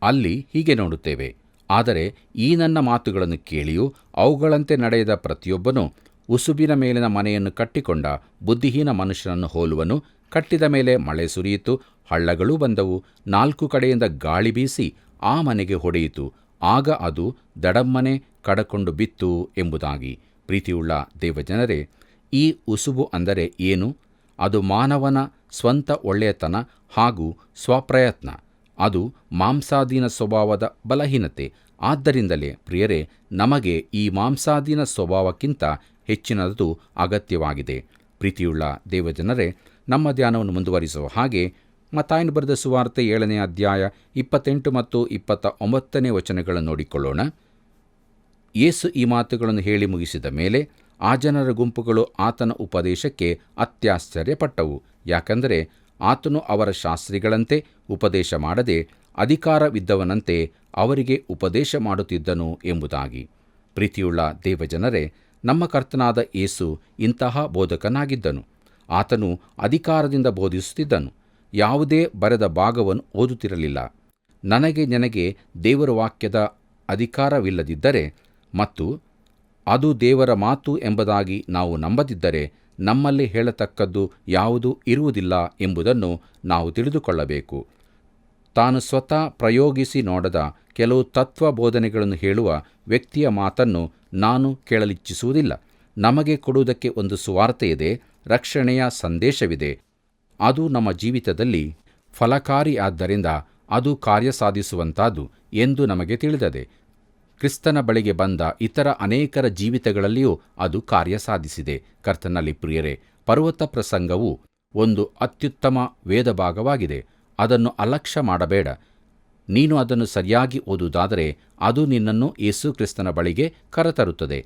ಅಲ್ಲಿ ಹೀಗೆ ನೋಡುತ್ತೇವೆ: ಆದರೆ ಈ ನನ್ನ ಮಾತುಗಳನ್ನು ಕೇಳಿಯೂ ಅವುಗಳಂತೆ ನಡೆಯದ ಪ್ರತಿಯೊಬ್ಬನು ಉಸುಬಿನ ಮೇಲಿನ ಮನೆಯನ್ನು ಕಟ್ಟಿಕೊಂಡ ಬುದ್ಧಿಹೀನ ಮನುಷ್ಯನನ್ನು ಹೋಲುವನು. ಕಟ್ಟಿದ ಮೇಲೆ ಮಳೆ ಸುರಿಯಿತು, ಹಳ್ಳಗಳೂ ಬಂದವು, 4 ಕಡೆಯಿಂದ ಗಾಳಿ ಬೀಸಿ ಆ ಮನೆಗೆ ಹೊಡೆಯಿತು. ಆಗ ಅದು ದಡಮ್ಮನೆ ಕಡಕೊಂಡು ಬಿತ್ತು ಎಂಬುದಾಗಿ. ಪ್ರೀತಿಯುಳ್ಳ ದೇವಜನರೇ, ಈ ಉಸುಬು ಅಂದರೆ ಏನು? ಅದು ಮಾನವನ ಸ್ವಂತ ಒಳ್ಳೆಯತನ ಹಾಗೂ ಸ್ವಪ್ರಯತ್ನ. ಅದು ಮಾಂಸಾಧೀನ ಸ್ವಭಾವದ ಬಲಹೀನತೆ. ಆದ್ದರಿಂದಲೇ ಪ್ರಿಯರೇ, ನಮಗೆ ಈ ಮಾಂಸಾಧೀನ ಸ್ವಭಾವಕ್ಕಿಂತ ಹೆಚ್ಚಿನದು ಅಗತ್ಯವಾಗಿದೆ. ಪ್ರೀತಿಯುಳ್ಳ ದೇವಜನರೇ, ನಮ್ಮ ಧ್ಯಾನವನ್ನು ಮುಂದುವರಿಸುವ ಹಾಗೆ ಮತ್ತಾಯನು ಬರೆದ ಸುವಾರ್ತೆ 7ನೇ ಅಧ್ಯಾಯ 28 ಮತ್ತು 29ನೇ ವಚನಗಳನ್ನು ನೋಡಿಕೊಳ್ಳೋಣ. ಯೇಸು ಈ ಮಾತುಗಳನ್ನು ಹೇಳಿ ಮುಗಿಸಿದ ಮೇಲೆ ಆ ಜನರ ಗುಂಪುಗಳು ಆತನ ಉಪದೇಶಕ್ಕೆ ಅತ್ಯಾಶ್ಚರ್ಯಪಟ್ಟವು. ಯಾಕಂದರೆ ಆತನು ಅವರ ಶಾಸ್ತ್ರಿಗಳಂತೆ ಉಪದೇಶ ಮಾಡದೆ ಅಧಿಕಾರವಿದ್ದವನಂತೆ ಅವರಿಗೆ ಉಪದೇಶ ಮಾಡುತ್ತಿದ್ದನು ಎಂಬುದಾಗಿ. ಪ್ರೀತಿಯುಳ್ಳ ದೇವಜನರೇ, ನಮ್ಮ ಕರ್ತನಾದ ಯೇಸು ಇಂತಹ ಬೋಧಕನಾಗಿದ್ದನು. ಆತನು ಅಧಿಕಾರದಿಂದ ಬೋಧಿಸುತ್ತಿದ್ದನು. ಯಾವುದೇ ಬರೆದ ಭಾಗವನ್ನು ಓದುತ್ತಿರಲಿಲ್ಲ. ನನಗೆ ದೇವರ ವಾಕ್ಯದ ಅಧಿಕಾರವಿಲ್ಲದಿದ್ದರೆ ಮತ್ತು ಅದು ದೇವರ ಮಾತು ಎಂಬುದಾಗಿ ನಾವು ನಂಬದಿದ್ದರೆ ನಮ್ಮಲ್ಲಿ ಹೇಳತಕ್ಕದ್ದು ಯಾವುದೂ ಇರುವುದಿಲ್ಲ ಎಂಬುದನ್ನು ನಾವು ತಿಳಿದುಕೊಳ್ಳಬೇಕು. ತಾನು ಸ್ವತಃ ಪ್ರಯೋಗಿಸಿ ನೋಡದ ಕೆಲವು ತತ್ವಬೋಧನೆಗಳನ್ನು ಹೇಳುವ ವ್ಯಕ್ತಿಯ ಮಾತನ್ನು ನಾನು ಕೇಳಲಿಚ್ಛಿಸುವುದಿಲ್ಲ. ನಮಗೆ ಕೊಡುವುದಕ್ಕೆ ಒಂದು ಸುವಾರ್ತೆಯಿದೆ, ರಕ್ಷಣೆಯ ಸಂದೇಶವಿದೆ. ಅದು ನಮ್ಮ ಜೀವಿತದಲ್ಲಿ ಫಲಕಾರಿಯಾದ್ದರಿಂದ ಅದು ಕಾರ್ಯಸಾಧಿಸುವಂಥದ್ದು ಎಂದು ನಮಗೆ ತಿಳಿದದೆ. ಕ್ರಿಸ್ತನ ಬಳಿಗೆ ಬಂದ ಇತರ ಅನೇಕರ ಜೀವಿತಗಳಲ್ಲಿಯೂ ಅದು ಕಾರ್ಯಸಾಧಿಸಿದೆ. ಕರ್ತನಲ್ಲಿ ಪ್ರಿಯರೇ, ಪರ್ವತ ಪ್ರಸಂಗವು ಒಂದು ಅತ್ಯುತ್ತಮ ವೇದ ಭಾಗವಾಗಿದೆ. ಅದನ್ನು ಅಲಕ್ಷ್ಯ ಮಾಡಬೇಡ. ನೀನು ಅದನ್ನು ಸರಿಯಾಗಿ ಓದುವುದಾದರೆ ಅದು ನಿನ್ನನ್ನು ಯೇಸು ಕ್ರಿಸ್ತನ ಬಳಿಗೆ ಕರೆತರುತ್ತದೆ.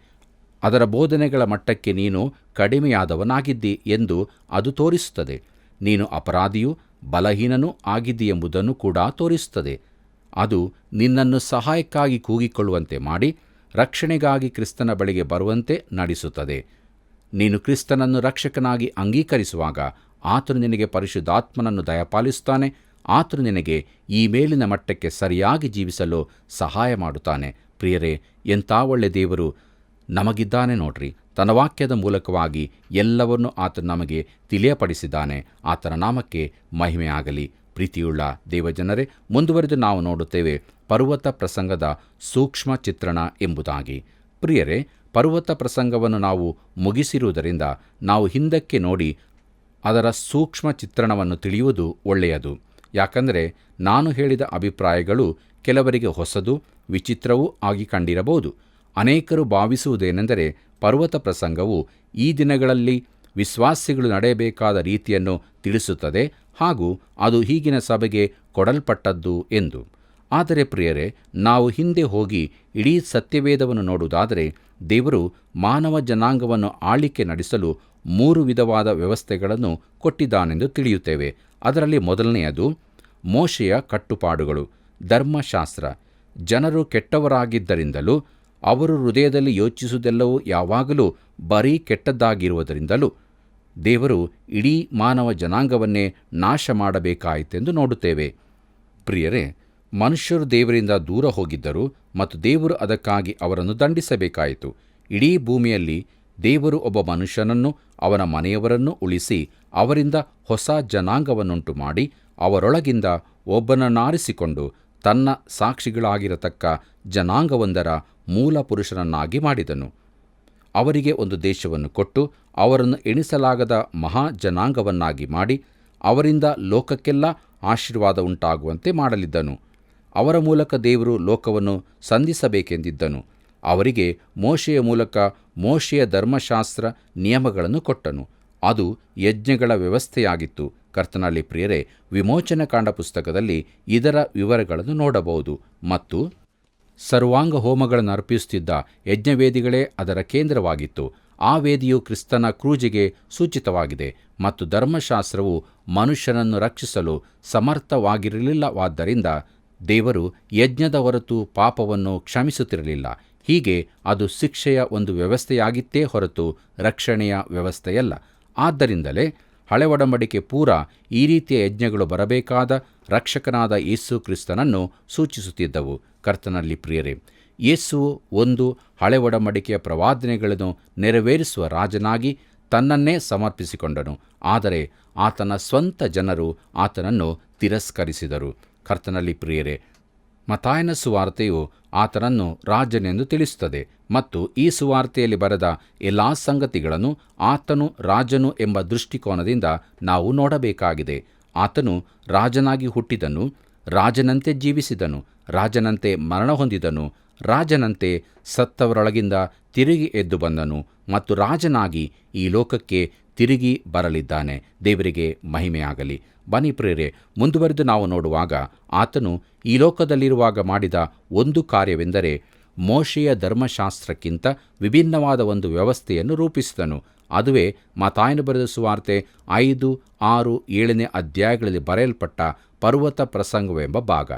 ಅದರ ಬೋಧನೆಗಳ ಮಟ್ಟಕ್ಕೆ ನೀನು ಕಡಿಮೆಯಾದವನಾಗಿದ್ದಿ ಎಂದು ಅದು ತೋರಿಸುತ್ತದೆ. ನೀನು ಅಪರಾಧಿಯೂ ಬಲಹೀನನೂ ಆಗಿದ್ದೀಯೆಂಬುದನ್ನು ಕೂಡ ತೋರಿಸುತ್ತದೆ. ಅದು ನಿನ್ನನ್ನು ಸಹಾಯಕ್ಕಾಗಿ ಕೂಗಿಕೊಳ್ಳುವಂತೆ ಮಾಡಿ ರಕ್ಷಣೆಗಾಗಿ ಕ್ರಿಸ್ತನ ಬಳಿಗೆ ಬರುವಂತೆ ನಡೆಸುತ್ತದೆ. ನೀನು ಕ್ರಿಸ್ತನನ್ನು ರಕ್ಷಕನಾಗಿ ಅಂಗೀಕರಿಸುವಾಗ ಆತನು ನಿನಗೆ ಪರಿಶುದ್ಧಾತ್ಮನನ್ನು ದಯಪಾಲಿಸುತ್ತಾನೆ. ಆತನು ನಿನಗೆ ಈ ಮೇಲಿನ ಮಟ್ಟಕ್ಕೆ ಸರಿಯಾಗಿ ಜೀವಿಸಲು ಸಹಾಯ ಮಾಡುತ್ತಾನೆ. ಪ್ರಿಯರೇ, ಎಂಥ ಒಳ್ಳೆ ದೇವರು ನಮಗಿದ್ದಾನೆ ನೋಡ್ರಿ. ತನ್ನ ವಾಕ್ಯದ ಮೂಲಕವಾಗಿ ಎಲ್ಲವನ್ನೂ ಆತನು ನಮಗೆ ತಿಳಿಯಪಡಿಸಿದ್ದಾನೆ. ಆತನ ನಾಮಕ್ಕೆ ಮಹಿಮೆಯಾಗಲಿ. ಪ್ರೀತಿಯುಳ್ಳ ದೇವಜನರೇ, ಮುಂದುವರೆದು ನಾವು ನೋಡುತ್ತೇವೆ ಪರ್ವತ ಪ್ರಸಂಗದ ಸೂಕ್ಷ್ಮ ಚಿತ್ರಣ ಎಂಬುದಾಗಿ. ಪ್ರಿಯರೇ, ಪರ್ವತ ಪ್ರಸಂಗವನ್ನು ನಾವು ಮುಗಿಸಿರುವುದರಿಂದ ನಾವು ಹಿಂದಕ್ಕೆ ನೋಡಿ ಅದರ ಸೂಕ್ಷ್ಮ ಚಿತ್ರಣವನ್ನು ತಿಳಿಯುವುದು ಒಳ್ಳೆಯದು. ಯಾಕಂದರೆ ನಾನು ಹೇಳಿದ ಅಭಿಪ್ರಾಯಗಳು ಕೆಲವರಿಗೆ ಹೊಸದು, ವಿಚಿತ್ರವೂ ಆಗಿ ಕಂಡಿರಬಹುದು. ಅನೇಕರು ಭಾವಿಸುವುದೇನೆಂದರೆ ಪರ್ವತ ಪ್ರಸಂಗವು ಈ ದಿನಗಳಲ್ಲಿ ವಿಶ್ವಾಸಿಗಳು ನಡೆಯಬೇಕಾದ ರೀತಿಯನ್ನು ತಿಳಿಸುತ್ತದೆ ಹಾಗೂ ಅದು ಈಗಿನ ಸಭೆಗೆ ಕೊಡಲ್ಪಟ್ಟದ್ದು ಎಂದು. ಆದರೆ ಪ್ರಿಯರೇ, ನಾವು ಹಿಂದೆ ಹೋಗಿ ಇಡೀ ಸತ್ಯವೇದವನ್ನು ನೋಡುವುದಾದರೆ ದೇವರು ಮಾನವ ಜನಾಂಗವನ್ನು ಆಳಿಕೆ ನಡೆಸಲು 3 ವಿಧವಾದ ವ್ಯವಸ್ಥೆಗಳನ್ನು ಕೊಟ್ಟಿದ್ದಾನೆಂದು ತಿಳಿಯುತ್ತೇವೆ. ಅದರಲ್ಲಿ ಮೊದಲನೆಯದು ಮೋಶೆಯ ಕಟ್ಟುಪಾಡುಗಳು, ಧರ್ಮಶಾಸ್ತ್ರ. ಜನರು ಕೆಟ್ಟವರಾಗಿದ್ದರಿಂದಲೂ ಅವರು ಹೃದಯದಲ್ಲಿ ಯೋಚಿಸುವುದೆಲ್ಲವೂ ಯಾವಾಗಲೂ ಬರೀ ಕೆಟ್ಟದ್ದಾಗಿರುವುದರಿಂದಲೂ ದೇವರು ಇಡೀ ಮಾನವ ಜನಾಂಗವನ್ನೇ ನಾಶ ಮಾಡಬೇಕಾಯಿತೆಂದು ನೋಡುತ್ತೇವೆ. ಪ್ರಿಯರೇ, ಮನುಷ್ಯರು ದೇವರಿಂದ ದೂರ ಹೋಗಿದ್ದರು ಮತ್ತು ದೇವರು ಅದಕ್ಕಾಗಿ ಅವರನ್ನು ದಂಡಿಸಬೇಕಾಯಿತು. ಇಡೀ ಭೂಮಿಯಲ್ಲಿ ದೇವರು ಒಬ್ಬ ಮನುಷ್ಯನನ್ನು ಅವನ ಮನೆಯವರನ್ನು ಉಳಿಸಿ ಅವರಿಂದ ಹೊಸ ಜನಾಂಗವನ್ನುಂಟು ಮಾಡಿ ಅವರೊಳಗಿಂದ ಒಬ್ಬನನ್ನಾರಿಸಿಕೊಂಡು ತನ್ನ ಸಾಕ್ಷಿಗಳಾಗಿರತಕ್ಕ ಜನಾಂಗವೊಂದರ ಮೂಲ ಪುರುಷನನ್ನಾಗಿ ಮಾಡಿದನು. ಅವರಿಗೆ ಒಂದು ದೇಶವನ್ನು ಕೊಟ್ಟು ಅವರನ್ನು ಎಣಿಸಲಾಗದ ಮಹಾ ಜನಾಂಗವನ್ನಾಗಿ ಮಾಡಿ ಅವರಿಂದ ಲೋಕಕ್ಕೆಲ್ಲ ಆಶೀರ್ವಾದ ಉಂಟಾಗುವಂತೆ ಮಾಡಲಿದ್ದನು. ಅವರ ಮೂಲಕ ದೇವರು ಲೋಕವನ್ನು ಸಂಧಿಸಬೇಕೆಂದಿದ್ದನು. ಅವರಿಗೆ ಮೋಶೆಯ ಮೂಲಕ ಮೋಶೆಯ ಧರ್ಮಶಾಸ್ತ್ರ ನಿಯಮಗಳನ್ನು ಕೊಟ್ಟನು. ಅದು ಯಜ್ಞಗಳ ವ್ಯವಸ್ಥೆಯಾಗಿತ್ತು. ಕರ್ತನಲ್ಲಿ ಪ್ರಿಯರೇ, ವಿಮೋಚನಕಾಂಡ ಪುಸ್ತಕದಲ್ಲಿ ಇದರ ವಿವರಗಳನ್ನು ನೋಡಬಹುದು. ಮತ್ತು ಸರ್ವಾಂಗ ಹೋಮಗಳನ್ನು ಅರ್ಪಿಸುತ್ತಿದ್ದ ಯಜ್ಞವೇದಿಗಳೇ ಅದರ ಕೇಂದ್ರವಾಗಿತ್ತು. ಆ ವೇದಿಯು ಕ್ರಿಸ್ತನ ಕ್ರೂಜಿಗೆ ಸೂಚಿತವಾಗಿದೆ. ಮತ್ತು ಧರ್ಮಶಾಸ್ತ್ರವು ಮನುಷ್ಯನನ್ನು ರಕ್ಷಿಸಲು ಸಮರ್ಥವಾಗಿರಲಿಲ್ಲವಾದ್ದರಿಂದ ದೇವರು ಯಜ್ಞದ ಹೊರತು ಪಾಪವನ್ನು ಕ್ಷಮಿಸುತ್ತಿರಲಿಲ್ಲ. ಹೀಗೆ ಅದು ಶಿಕ್ಷೆಯ ಒಂದು ವ್ಯವಸ್ಥೆಯಾಗಿತ್ತೇ ಹೊರತು ರಕ್ಷಣೆಯ ವ್ಯವಸ್ಥೆಯಲ್ಲ. ಆದ್ದರಿಂದಲೇ ಹಳೆ ಒಡಂಬಡಿಕೆ ಪೂರ ಈ ರೀತಿಯ ಯಜ್ಞಗಳು ಬರಬೇಕಾದ ರಕ್ಷಕನಾದ ಯೇಸು ಕ್ರಿಸ್ತನನ್ನು ಸೂಚಿಸುತ್ತಿದ್ದವು. ಕರ್ತನಲ್ಲಿ ಪ್ರಿಯರೇ, ಯೇಸುವು ಒಂದು ಹಳೆ ಒಡಂಬಡಿಕೆಯ ಪ್ರವಾದನೆಗಳನ್ನು ನೆರವೇರಿಸುವ ರಾಜನಾಗಿ ತನ್ನನ್ನೇ ಸಮರ್ಪಿಸಿಕೊಂಡನು. ಆದರೆ ಆತನ ಸ್ವಂತ ಜನರು ಆತನನ್ನು ತಿರಸ್ಕರಿಸಿದರು. ಕರ್ತನಲ್ಲಿ ಪ್ರಿಯರೇ, ಮತ್ತಾಯನ ಸುವಾರ್ತೆಯು ಆತನನ್ನು ರಾಜನೆಂದು ತಿಳಿಸುತ್ತದೆ ಮತ್ತು ಈ ಸುವಾರ್ತೆಯಲ್ಲಿ ಬರೆದ ಎಲ್ಲ ಸಂಗತಿಗಳನ್ನು ಆತನು ರಾಜನು ಎಂಬ ದೃಷ್ಟಿಕೋನದಿಂದ ನಾವು ನೋಡಬೇಕಾಗಿದೆ. ಆತನು ರಾಜನಾಗಿ ಹುಟ್ಟಿದನು, ರಾಜನಂತೆ ಜೀವಿಸಿದನು, ರಾಜನಂತೆ ಮರಣ ಹೊಂದಿದನು, ರಾಜನಂತೆ ಸತ್ತವರೊಳಗಿಂದ ತಿರುಗಿ ಎದ್ದು ಬಂದನು ಮತ್ತು ರಾಜನಾಗಿ ಈ ಲೋಕಕ್ಕೆ ತಿರುಗಿ ಬರಲಿದ್ದಾನೆ. ದೇವರಿಗೆ ಮಹಿಮೆಯಾಗಲಿ. ಬನ್ನಿ ಪ್ರಿಯರೇ, ಮುಂದುವರೆದು ನಾವು ನೋಡುವಾಗ ಆತನು ಈ ಲೋಕದಲ್ಲಿರುವಾಗ ಮಾಡಿದ ಒಂದು ಕಾರ್ಯವೆಂದರೆ ಮೋಶೆಯ ಧರ್ಮಶಾಸ್ತ್ರಕ್ಕಿಂತ ವಿಭಿನ್ನವಾದ ಒಂದು ವ್ಯವಸ್ಥೆಯನ್ನು ರೂಪಿಸಿದನು. ಅದುವೇ ಮತ್ತಾಯನು ಬರೆದ ಸುವಾರ್ತೆ 5, 6, 7ನೇ ಅಧ್ಯಾಯಗಳಲ್ಲಿ ಬರೆಯಲ್ಪಟ್ಟ ಪರ್ವತ ಪ್ರಸಂಗವೆಂಬ ಭಾಗ.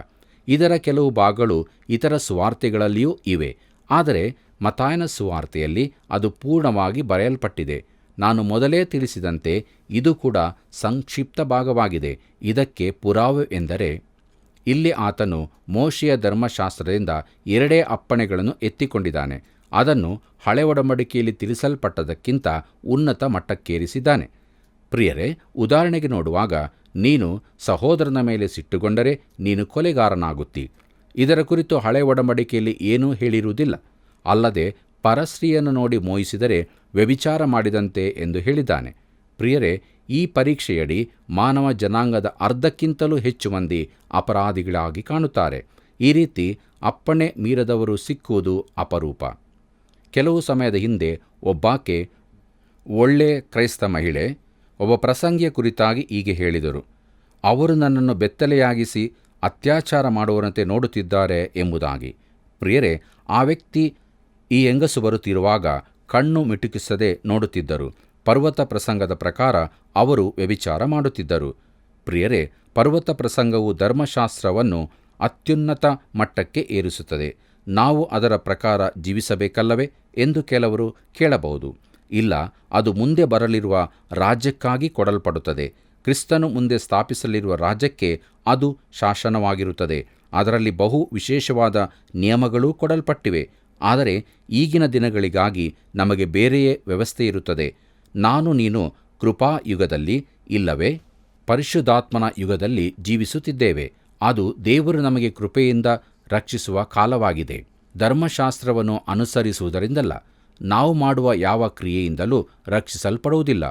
ಇದರ ಕೆಲವು ಭಾಗಗಳು ಇತರ ಸುವಾರ್ತೆಗಳಲ್ಲಿಯೂ ಇವೆ. ಆದರೆ ಮತ್ತಾಯನ ಸುವಾರ್ತೆಯಲ್ಲಿ ಅದು ಪೂರ್ಣವಾಗಿ ಬರೆಯಲ್ಪಟ್ಟಿದೆ. ನಾನು ಮೊದಲೇ ತಿಳಿಸಿದಂತೆ ಇದು ಕೂಡ ಸಂಕ್ಷಿಪ್ತ ಭಾಗವಾಗಿದೆ. ಇದಕ್ಕೆ ಪುರಾವೆ ಎಂದರೆ ಇಲ್ಲಿ ಆತನು ಮೋಶೆಯ ಧರ್ಮಶಾಸ್ತ್ರದಿಂದ 2 ಅಪ್ಪಣೆಗಳನ್ನು ಎತ್ತಿಕೊಂಡಿದ್ದಾನೆ. ಅದನ್ನು ಹಳೆ ಒಡಂಬಡಿಕೆಯಲ್ಲಿ ತಿಳಿಸಲ್ಪಟ್ಟದಕ್ಕಿಂತ ಉನ್ನತ ಮಟ್ಟಕ್ಕೇರಿಸಿದ್ದಾನೆ. ಪ್ರಿಯರೇ, ಉದಾಹರಣೆಗೆ ನೋಡುವಾಗ, ನೀನು ಸಹೋದರನ ಮೇಲೆ ಸಿಟ್ಟುಗೊಂಡರೆ ನೀನು ಕೊಲೆಗಾರನಾಗುತ್ತಿ. ಇದರ ಕುರಿತು ಹಳೆ ಒಡಂಬಡಿಕೆಯಲ್ಲಿ ಏನೂ ಹೇಳಿರುವುದಿಲ್ಲ. ಅಲ್ಲದೆ ಪರಸ್ತ್ರೀಯನ್ನು ನೋಡಿ ಮೋಹಿಸಿದರೆ ವ್ಯಭಿಚಾರ ಮಾಡಿದಂತೆ ಎಂದು ಹೇಳಿದ್ದಾನೆ. ಪ್ರಿಯರೇ, ಈ ಪರೀಕ್ಷೆಯಡಿ ಮಾನವ ಜನಾಂಗದ ಅರ್ಧಕ್ಕಿಂತಲೂ ಹೆಚ್ಚು ಮಂದಿ ಅಪರಾಧಿಗಳಾಗಿ ಕಾಣುತ್ತಾರೆ. ಈ ರೀತಿ ಅಪ್ಪಣೆ ಮೀರದವರು ಸಿಕ್ಕುವುದು ಅಪರೂಪ. ಕೆಲವು ಸಮಯದ ಹಿಂದೆ ಒಬ್ಬಾಕೆ, ಒಳ್ಳೆ ಕ್ರೈಸ್ತ ಮಹಿಳೆ, ಒಬ್ಬ ಪ್ರಸಂಗಿಯ ಕುರಿತಾಗಿ ಹೀಗೆ ಹೇಳಿದರು: ಅವರು ನನ್ನನ್ನು ಬೆತ್ತಲೆಯಾಗಿಸಿ ಅತ್ಯಾಚಾರ ಮಾಡುವಂತೆ ನೋಡುತ್ತಿದ್ದಾರೆ ಎಂಬುದಾಗಿ. ಪ್ರಿಯರೇ, ಆ ವ್ಯಕ್ತಿ ಈ ಹೆಂಗಸು ಬರುತ್ತಿರುವಾಗ ಕಣ್ಣು ಮಿಟುಕಿಸದೆ ನೋಡುತ್ತಿದ್ದರು. ಪರ್ವತ ಪ್ರಸಂಗದ ಪ್ರಕಾರ ಅವರು ವ್ಯಭಿಚಾರ ಮಾಡುತ್ತಿದ್ದರು. ಪ್ರಿಯರೇ, ಪರ್ವತ ಪ್ರಸಂಗವು ಧರ್ಮಶಾಸ್ತ್ರವನ್ನು ಅತ್ಯುನ್ನತ ಮಟ್ಟಕ್ಕೆ ಏರಿಸುತ್ತದೆ. ನಾವು ಅದರ ಪ್ರಕಾರ ಜೀವಿಸಬೇಕಲ್ಲವೇ ಎಂದು ಕೆಲವರು ಕೇಳಬಹುದು. ಇಲ್ಲ, ಅದು ಮುಂದೆ ಬರಲಿರುವ ರಾಜ್ಯಕ್ಕಾಗಿ ಕೊಡಲ್ಪಡುತ್ತದೆ. ಕ್ರಿಸ್ತನು ಮುಂದೆ ಸ್ಥಾಪಿಸಲಿರುವ ರಾಜ್ಯಕ್ಕೆ ಅದು ಶಾಸನವಾಗಿರುತ್ತದೆ. ಅದರಲ್ಲಿ ಬಹು ವಿಶೇಷವಾದ ನಿಯಮಗಳೂ ಕೊಡಲ್ಪಟ್ಟಿವೆ. ಆದರೆ ಈಗಿನ ದಿನಗಳಿಗಾಗಿ ನಮಗೆ ಬೇರೆಯೇ ವ್ಯವಸ್ಥೆ ಇರುತ್ತದೆ. ನೀನು ಕೃಪಾಯುಗದಲ್ಲಿ, ಇಲ್ಲವೇ ಪರಿಶುದ್ಧಾತ್ಮನ ಯುಗದಲ್ಲಿ ಜೀವಿಸುತ್ತಿದ್ದೇವೆ. ಅದು ದೇವರು ನಮಗೆ ಕೃಪೆಯಿಂದ ರಕ್ಷಿಸುವ ಕಾಲವಾಗಿದೆ. ಧರ್ಮಶಾಸ್ತ್ರವನ್ನು ಅನುಸರಿಸುವುದರಿಂದಲ್ಲ, ನಾವು ಮಾಡುವ ಯಾವ ಕ್ರಿಯೆಯಿಂದಲೂ ರಕ್ಷಿಸಲ್ಪಡುವುದಿಲ್ಲ.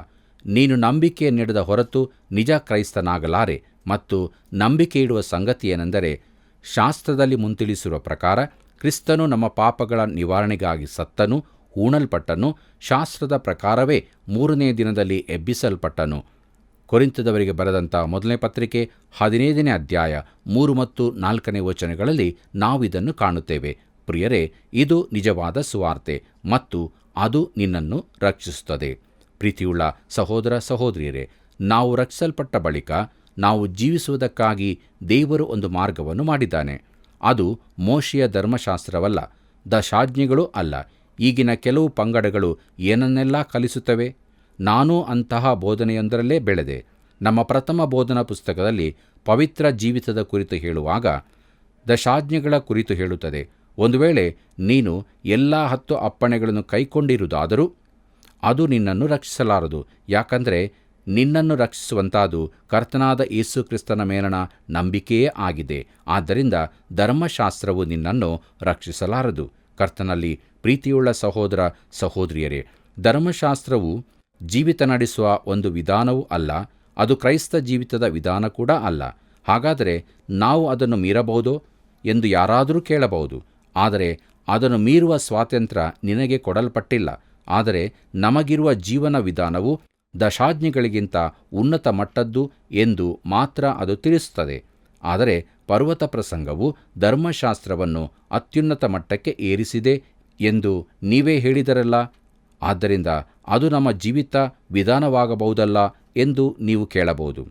ನೀನು ನಂಬಿಕೆ ನೀಡದ ಹೊರತು ನಿಜ ಕ್ರೈಸ್ತನಾಗಲಾರೆ. ಮತ್ತು ನಂಬಿಕೆಯಿಡುವ ಸಂಗತಿಯೇನೆಂದರೆ, ಶಾಸ್ತ್ರದಲ್ಲಿ ಮುಂತಿಳಿಸಿರುವ ಪ್ರಕಾರ ಕ್ರಿಸ್ತನು ನಮ್ಮ ಪಾಪಗಳ ನಿವಾರಣೆಗಾಗಿ ಸತ್ತನು, ಹೂಣಲ್ಪಟ್ಟನು, ಶಾಸ್ತ್ರದ ಪ್ರಕಾರವೇ 3ನೇ ದಿನದಲ್ಲಿ ಎಬ್ಬಿಸಲ್ಪಟ್ಟನು. ಕೊರಿಂಥದವರಿಗೆ ಬರೆದಂಥ 1ನೇ ಪತ್ರಿಕೆ 15ನೇ ಅಧ್ಯಾಯ 3 ಮತ್ತು 4ನೇ ವಚನಗಳಲ್ಲಿ ನಾವಿದನ್ನು ಕಾಣುತ್ತೇವೆ. ಪ್ರಿಯರೇ, ಇದು ನಿಜವಾದ ಸುವಾರ್ತೆ ಮತ್ತು ಅದು ನಿನ್ನನ್ನು ರಕ್ಷಿಸುತ್ತದೆ. ಪ್ರೀತಿಯುಳ್ಳ ಸಹೋದರ ಸಹೋದರಿಯರೇ, ನಾವು ರಕ್ಷಿಸಲ್ಪಟ್ಟ ಬಳಿಕ ನಾವು ಜೀವಿಸುವುದಕ್ಕಾಗಿ ದೇವರು ಒಂದು ಮಾರ್ಗವನ್ನು ಮಾಡಿದ್ದಾನೆ. ಅದು ಮೋಶೆಯ ಧರ್ಮಶಾಸ್ತ್ರವಲ್ಲ, ದಶಾಜ್ಞೆಗಳೂ ಅಲ್ಲ. ಈಗಿನ ಕೆಲವು ಪಂಗಡಗಳು ಏನನ್ನೆಲ್ಲ ಕಲಿಸುತ್ತವೆ. ನಾನೂ ಅಂತಹ ಬೋಧನೆಯೊಂದರಲ್ಲೇ ಬೆಳೆದೆ. ನಮ್ಮ ಪ್ರಥಮ ಬೋಧನಾ ಪುಸ್ತಕದಲ್ಲಿ ಪವಿತ್ರ ಜೀವಿತದ ಕುರಿತು ಹೇಳುವಾಗ ದಶಾಜ್ಞೆಗಳ ಕುರಿತು ಹೇಳುತ್ತದೆ. ಒಂದು ವೇಳೆ ನೀನು ಎಲ್ಲ 10 ಅಪ್ಪಣೆಗಳನ್ನು ಕೈಕೊಂಡಿರುವುದಾದರೂ ಅದು ನಿನ್ನನ್ನು ರಕ್ಷಿಸಲಾರದು. ಯಾಕಂದರೆ ನಿನ್ನನ್ನು ರಕ್ಷಿಸುವಂತಾದು ಕರ್ತನಾದ ಯೇಸು ಕ್ರಿಸ್ತನ ಮೇಲಣ ನಂಬಿಕೆಯೇ ಆಗಿದೆ. ಆದ್ದರಿಂದ ಧರ್ಮಶಾಸ್ತ್ರವು ನಿನ್ನನ್ನು ರಕ್ಷಿಸಲಾರದು. ಕರ್ತನಲ್ಲಿ ಪ್ರೀತಿಯುಳ್ಳ ಸಹೋದರ ಸಹೋದರಿಯರೇ, ಧರ್ಮಶಾಸ್ತ್ರವು ಜೀವಿತ ನಡೆಸುವ ಒಂದು ವಿಧಾನವೂ ಅಲ್ಲ. ಅದು ಕ್ರೈಸ್ತ ಜೀವಿತದ ವಿಧಾನ ಕೂಡ ಅಲ್ಲ. ಹಾಗಾದರೆ ನಾವು ಅದನ್ನು ಮೀರಬಹುದೋ ಎಂದು ಯಾರಾದರೂ ಕೇಳಬಹುದು. ಆದರೆ ಅದನ್ನು ಮೀರುವ ಸ್ವಾತಂತ್ರ್ಯ ನಿನಗೆ ಕೊಡಲ್ಪಟ್ಟಿಲ್ಲ. ಆದರೆ ನಮಗಿರುವ ಜೀವನ ವಿಧಾನವು ದಶಾಜ್ಞೆಗಳಿಗಿಂತ ಉನ್ನತ ಮಟ್ಟದ್ದು ಎಂದು ಮಾತ್ರ ಅದು ತಿಳಿಸುತ್ತದೆ. ಆದರೆ ಪರ್ವತ ಪ್ರಸಂಗವು ಧರ್ಮಶಾಸ್ತ್ರವನ್ನು ಅತ್ಯುನ್ನತ ಮಟ್ಟಕ್ಕೆ ಏರಿಸಿದೆ ಎಂದು ನೀವೇ ಹೇಳಿದರಲ್ಲ. ಆದ್ದರಿಂದ ಅದು ನಮ್ಮ ಜೀವಿತ ವಿಧಾನವಾಗಬಹುದಲ್ಲ ಎಂದು ನೀವು ಕೇಳಬಹುದು.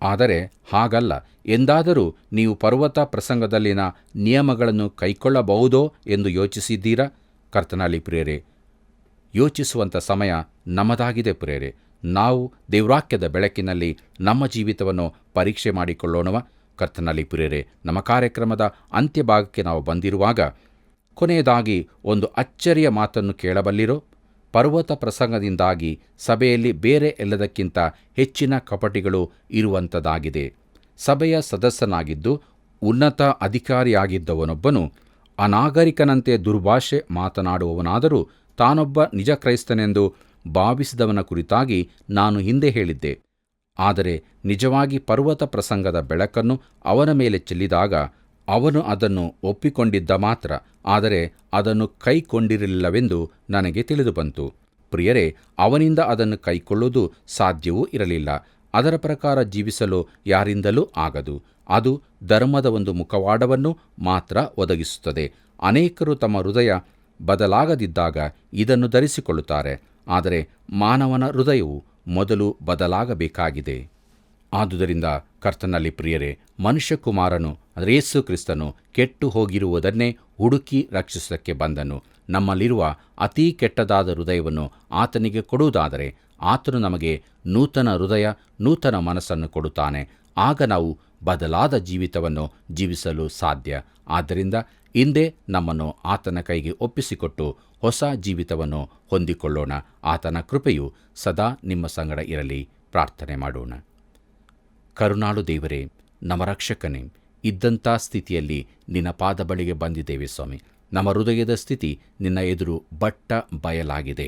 ಆದರೆ ಹಾಗಲ್ಲ. ಎಂದಾದರೂ ನೀವು ಪರ್ವತ ಪ್ರಸಂಗದಲ್ಲಿನ ನಿಯಮಗಳನ್ನು ಕೈಕೊಳ್ಳಬಹುದೋ ಎಂದು ಯೋಚಿಸಿದ್ದೀರಾ? ಕರ್ತನಲ್ಲಿ ಪ್ರಿಯರೇ, ಯೋಚಿಸುವಂಥ ಸಮಯ ನಮ್ಮದಾಗಿದೆ. ಪ್ರಿಯರೇ, ನಾವು ದೇವವಾಕ್ಯದ ಬೆಳಕಿನಲ್ಲಿ ನಮ್ಮ ಜೀವಿತವನ್ನು ಪರೀಕ್ಷೆ ಮಾಡಿಕೊಳ್ಳೋಣವ. ಕರ್ತನಲ್ಲಿ ಪ್ರಿಯರೇ, ನಮ್ಮ ಕಾರ್ಯಕ್ರಮದ ಅಂತ್ಯಭಾಗಕ್ಕೆ ನಾವು ಬಂದಿರುವಾಗ ಕೊನೆಯದಾಗಿ ಒಂದು ಅಚ್ಚರಿಯ ಮಾತನ್ನು ಕೇಳಬಲ್ಲಿರೋ? ಪರ್ವತ ಪ್ರಸಂಗದಿಂದಾಗಿ ಸಭೆಯಲ್ಲಿ ಬೇರೆ ಎಲ್ಲದಕ್ಕಿಂತ ಹೆಚ್ಚಿನ ಕಪಟಿಗಳು ಇರುವಂಥದ್ದಾಗಿದೆ. ಸಭೆಯ ಸದಸ್ಯನಾಗಿದ್ದು ಉನ್ನತ ಅಧಿಕಾರಿಯಾಗಿದ್ದವನೊಬ್ಬನು ಅನಾಗರಿಕನಂತೆ ದುರ್ಭಾಷೆ ಮಾತನಾಡುವವನಾದರೂ ತಾನೊಬ್ಬ ನಿಜ ಕ್ರೈಸ್ತನೆಂದು ಭಾವಿಸಿದವನ ಕುರಿತಾಗಿ ನಾನು ಹಿಂದೆ ಹೇಳಿದ್ದೆ. ಆದರೆ ನಿಜವಾಗಿ ಪರ್ವತ ಪ್ರಸಂಗದ ಬೆಳಕನ್ನು ಅವನ ಮೇಲೆ ಚೆಲ್ಲಿದಾಗ ಅವನು ಅದನ್ನು ಒಪ್ಪಿಕೊಂಡಿದ್ದ ಮಾತ್ರ, ಆದರೆ ಅದನ್ನು ಕೈಕೊಂಡಿರಲಿಲ್ಲವೆಂದು ನನಗೆ ತಿಳಿದು ಬಂತು. ಪ್ರಿಯರೇ, ಅವನಿಂದ ಅದನ್ನು ಕೈಕೊಳ್ಳುವುದು ಸಾಧ್ಯವೂ ಇರಲಿಲ್ಲ. ಅದರ ಪ್ರಕಾರ ಜೀವಿಸಲು ಯಾರಿಂದಲೂ ಆಗದು. ಅದು ಧರ್ಮದ ಒಂದು ಮುಖವಾಡವನ್ನು ಮಾತ್ರ ಒದಗಿಸುತ್ತದೆ. ಅನೇಕರು ತಮ್ಮ ಹೃದಯ ಬದಲಾಗದಿದ್ದಾಗ ಇದನ್ನು ಧರಿಸಿಕೊಳ್ಳುತ್ತಾರೆ. ಆದರೆ ಮಾನವನ ಹೃದಯವು ಮೊದಲು ಬದಲಾಗಬೇಕಾಗಿದೆ. ಆದುದರಿಂದ ಕರ್ತನಲ್ಲಿ ಪ್ರಿಯರೇ, ಮನುಷ್ಯಕುಮಾರನು ಯೇಸು ಕ್ರಿಸ್ತನು ಕೆಟ್ಟು ಹೋಗಿರುವುದನ್ನೇ ಹುಡುಕಿ ರಕ್ಷಿಸುವುದಕ್ಕೆ ಬಂದನು. ನಮ್ಮಲ್ಲಿರುವ ಅತೀ ಕೆಟ್ಟದಾದ ಹೃದಯವನ್ನು ಆತನಿಗೆ ಕೊಡುವುದಾದರೆ ಆತನು ನಮಗೆ ನೂತನ ಹೃದಯ, ನೂತನ ಮನಸ್ಸನ್ನು ಕೊಡುತ್ತಾನೆ. ಆಗ ನಾವು ಬದಲಾದ ಜೀವಿತವನ್ನು ಜೀವಿಸಲು ಸಾಧ್ಯ. ಆದ್ದರಿಂದ ಇಂದೇ ನಮ್ಮನ್ನು ಆತನ ಕೈಗೆ ಒಪ್ಪಿಸಿಕೊಟ್ಟು ಹೊಸ ಜೀವಿತವನ್ನು ಹೊಂದಿಕೊಳ್ಳೋಣ. ಆತನ ಕೃಪೆಯು ಸದಾ ನಿಮ್ಮ ಸಂಗಡ ಇರಲಿ. ಪ್ರಾರ್ಥನೆ ಮಾಡೋಣ. ಕರುಣಾಳು ದೇವರೇ, ನಮ್ಮ ರಕ್ಷಕನೇ, ಇದ್ದಂಥ ಸ್ಥಿತಿಯಲ್ಲಿ ನಿನ್ನ ಪಾದ ಬಳಿಗೆ ಬಂದಿದ್ದೇವೆ ಸ್ವಾಮಿ. ನಮ್ಮ ಹೃದಯದ ಸ್ಥಿತಿ ನಿನ್ನ ಎದುರು ಬಟ್ಟ ಬಯಲಾಗಿದೆ.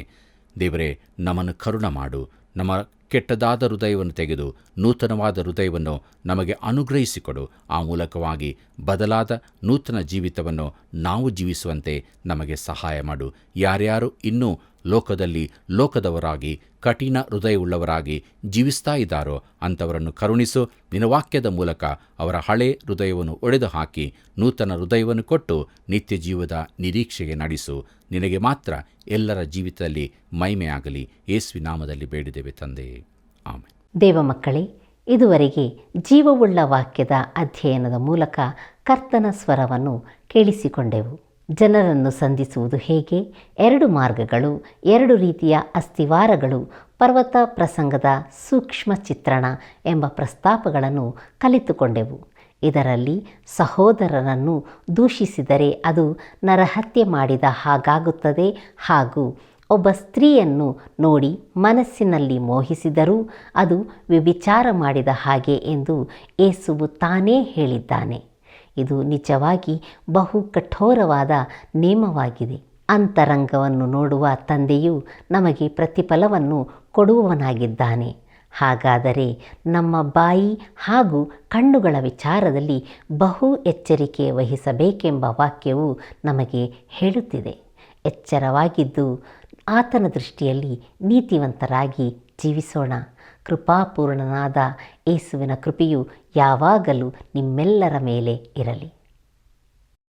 ದೇವರೇ, ನಮ್ಮನ್ನು ಕರುಣ ಮಾಡು. ನಮ್ಮ ಕೆಟ್ಟದಾದ ಹೃದಯವನ್ನು ತೆಗೆದು ನೂತನವಾದ ಹೃದಯವನ್ನು ನಮಗೆ ಅನುಗ್ರಹಿಸಿಕೊಡು. ಆ ಮೂಲಕವಾಗಿ ಬದಲಾದ ನೂತನ ಜೀವಿತವನ್ನು ನಾವು ಜೀವಿಸುವಂತೆ ನಮಗೆ ಸಹಾಯ ಮಾಡು. ಯಾರ್ಯಾರು ಇನ್ನೂ ಲೋಕದವರಾಗಿ ಕಠಿಣ ಹೃದಯವುಳ್ಳವರಾಗಿ ಜೀವಿಸ್ತಾ ಇದ್ದಾರೋ ಅಂಥವರನ್ನು ಕರುಣಿಸು. ನಿನ್ನ ವಾಕ್ಯದ ಮೂಲಕ ಅವರ ಹಳೆ ಹೃದಯವನ್ನು ಒಡೆದು ಹಾಕಿ ನೂತನ ಹೃದಯವನ್ನು ಕೊಟ್ಟು ನಿತ್ಯ ಜೀವದ ನಿರೀಕ್ಷೆಗೆ ನಡೆಸು. ನಿನಗೆ ಮಾತ್ರ ಎಲ್ಲರ ಜೀವಿತದಲ್ಲಿ ಮಹಿಮೆಯಾಗಲಿ. ಯೇಸುವಿನ ನಾಮದಲ್ಲಿ ಬೇಡಿದೆವು ತಂದೆ, ಆಮೆನ್. ದೇವ ಮಕ್ಕಳೇ, ಇದುವರೆಗೆ ಜೀವವುಳ್ಳ ವಾಕ್ಯದ ಅಧ್ಯಯನದ ಮೂಲಕ ಕರ್ತನ ಸ್ವರವನ್ನು ಕೇಳಿಸಿಕೊಂಡೆವು. ಜನರನ್ನು ಸಂಧಿಸುವುದು ಹೇಗೆ, 2 ಮಾರ್ಗಗಳು, 2 ರೀತಿಯ ಅಸ್ಥಿವಾರಗಳು, ಪರ್ವತ ಪ್ರಸಂಗದ ಸೂಕ್ಷ್ಮ ಚಿತ್ರಣ ಎಂಬ ಪ್ರಸ್ತಾಪಗಳನ್ನು ಕಲಿತುಕೊಂಡೆವು. ಇದರಲ್ಲಿ ಸಹೋದರನನ್ನು ದೂಷಿಸಿದರೆ ಅದು ನರಹತ್ಯೆ ಮಾಡಿದ ಹಾಗಾಗುತ್ತದೆ, ಹಾಗೂ ಒಬ್ಬ ಸ್ತ್ರೀಯನ್ನು ನೋಡಿ ಮನಸ್ಸಿನಲ್ಲಿ ಮೋಹಿಸಿದರೂ ಅದು ವ್ಯಭಿಚಾರ ಮಾಡಿದ ಹಾಗೆ ಎಂದು ಯೇಸುವು ತಾನೇ ಹೇಳಿದ್ದಾನೆ. ಇದು ನಿಜವಾಗಿ ಬಹು ಕಠೋರವಾದ ನಿಯಮವಾಗಿದೆ. ಅಂತರಂಗವನ್ನು ನೋಡುವ ತಂದೆಯು ನಮಗೆ ಪ್ರತಿಫಲವನ್ನು ಕೊಡುವವನಾಗಿದ್ದಾನೆ. ಹಾಗಾದರೆ ನಮ್ಮ ಬಾಯಿ ಹಾಗೂ ಕಣ್ಣುಗಳ ವಿಚಾರದಲ್ಲಿ ಬಹು ಎಚ್ಚರಿಕೆ ವಹಿಸಬೇಕೆಂಬ ವಾಕ್ಯವು ನಮಗೆ ಹೇಳುತ್ತಿದೆ. ಎಚ್ಚರವಾಗಿದ್ದು ಆತನ ದೃಷ್ಟಿಯಲ್ಲಿ ನೀತಿವಂತರಾಗಿ ಜೀವಿಸೋಣ. ಕೃಪಾಪೂರ್ಣನಾದ ಯೇಸುವಿನ ಕೃಪೆಯು ಯಾವಾಗಲೂ ನಿಮ್ಮೆಲ್ಲರ ಮೇಲೆ ಇರಲಿ.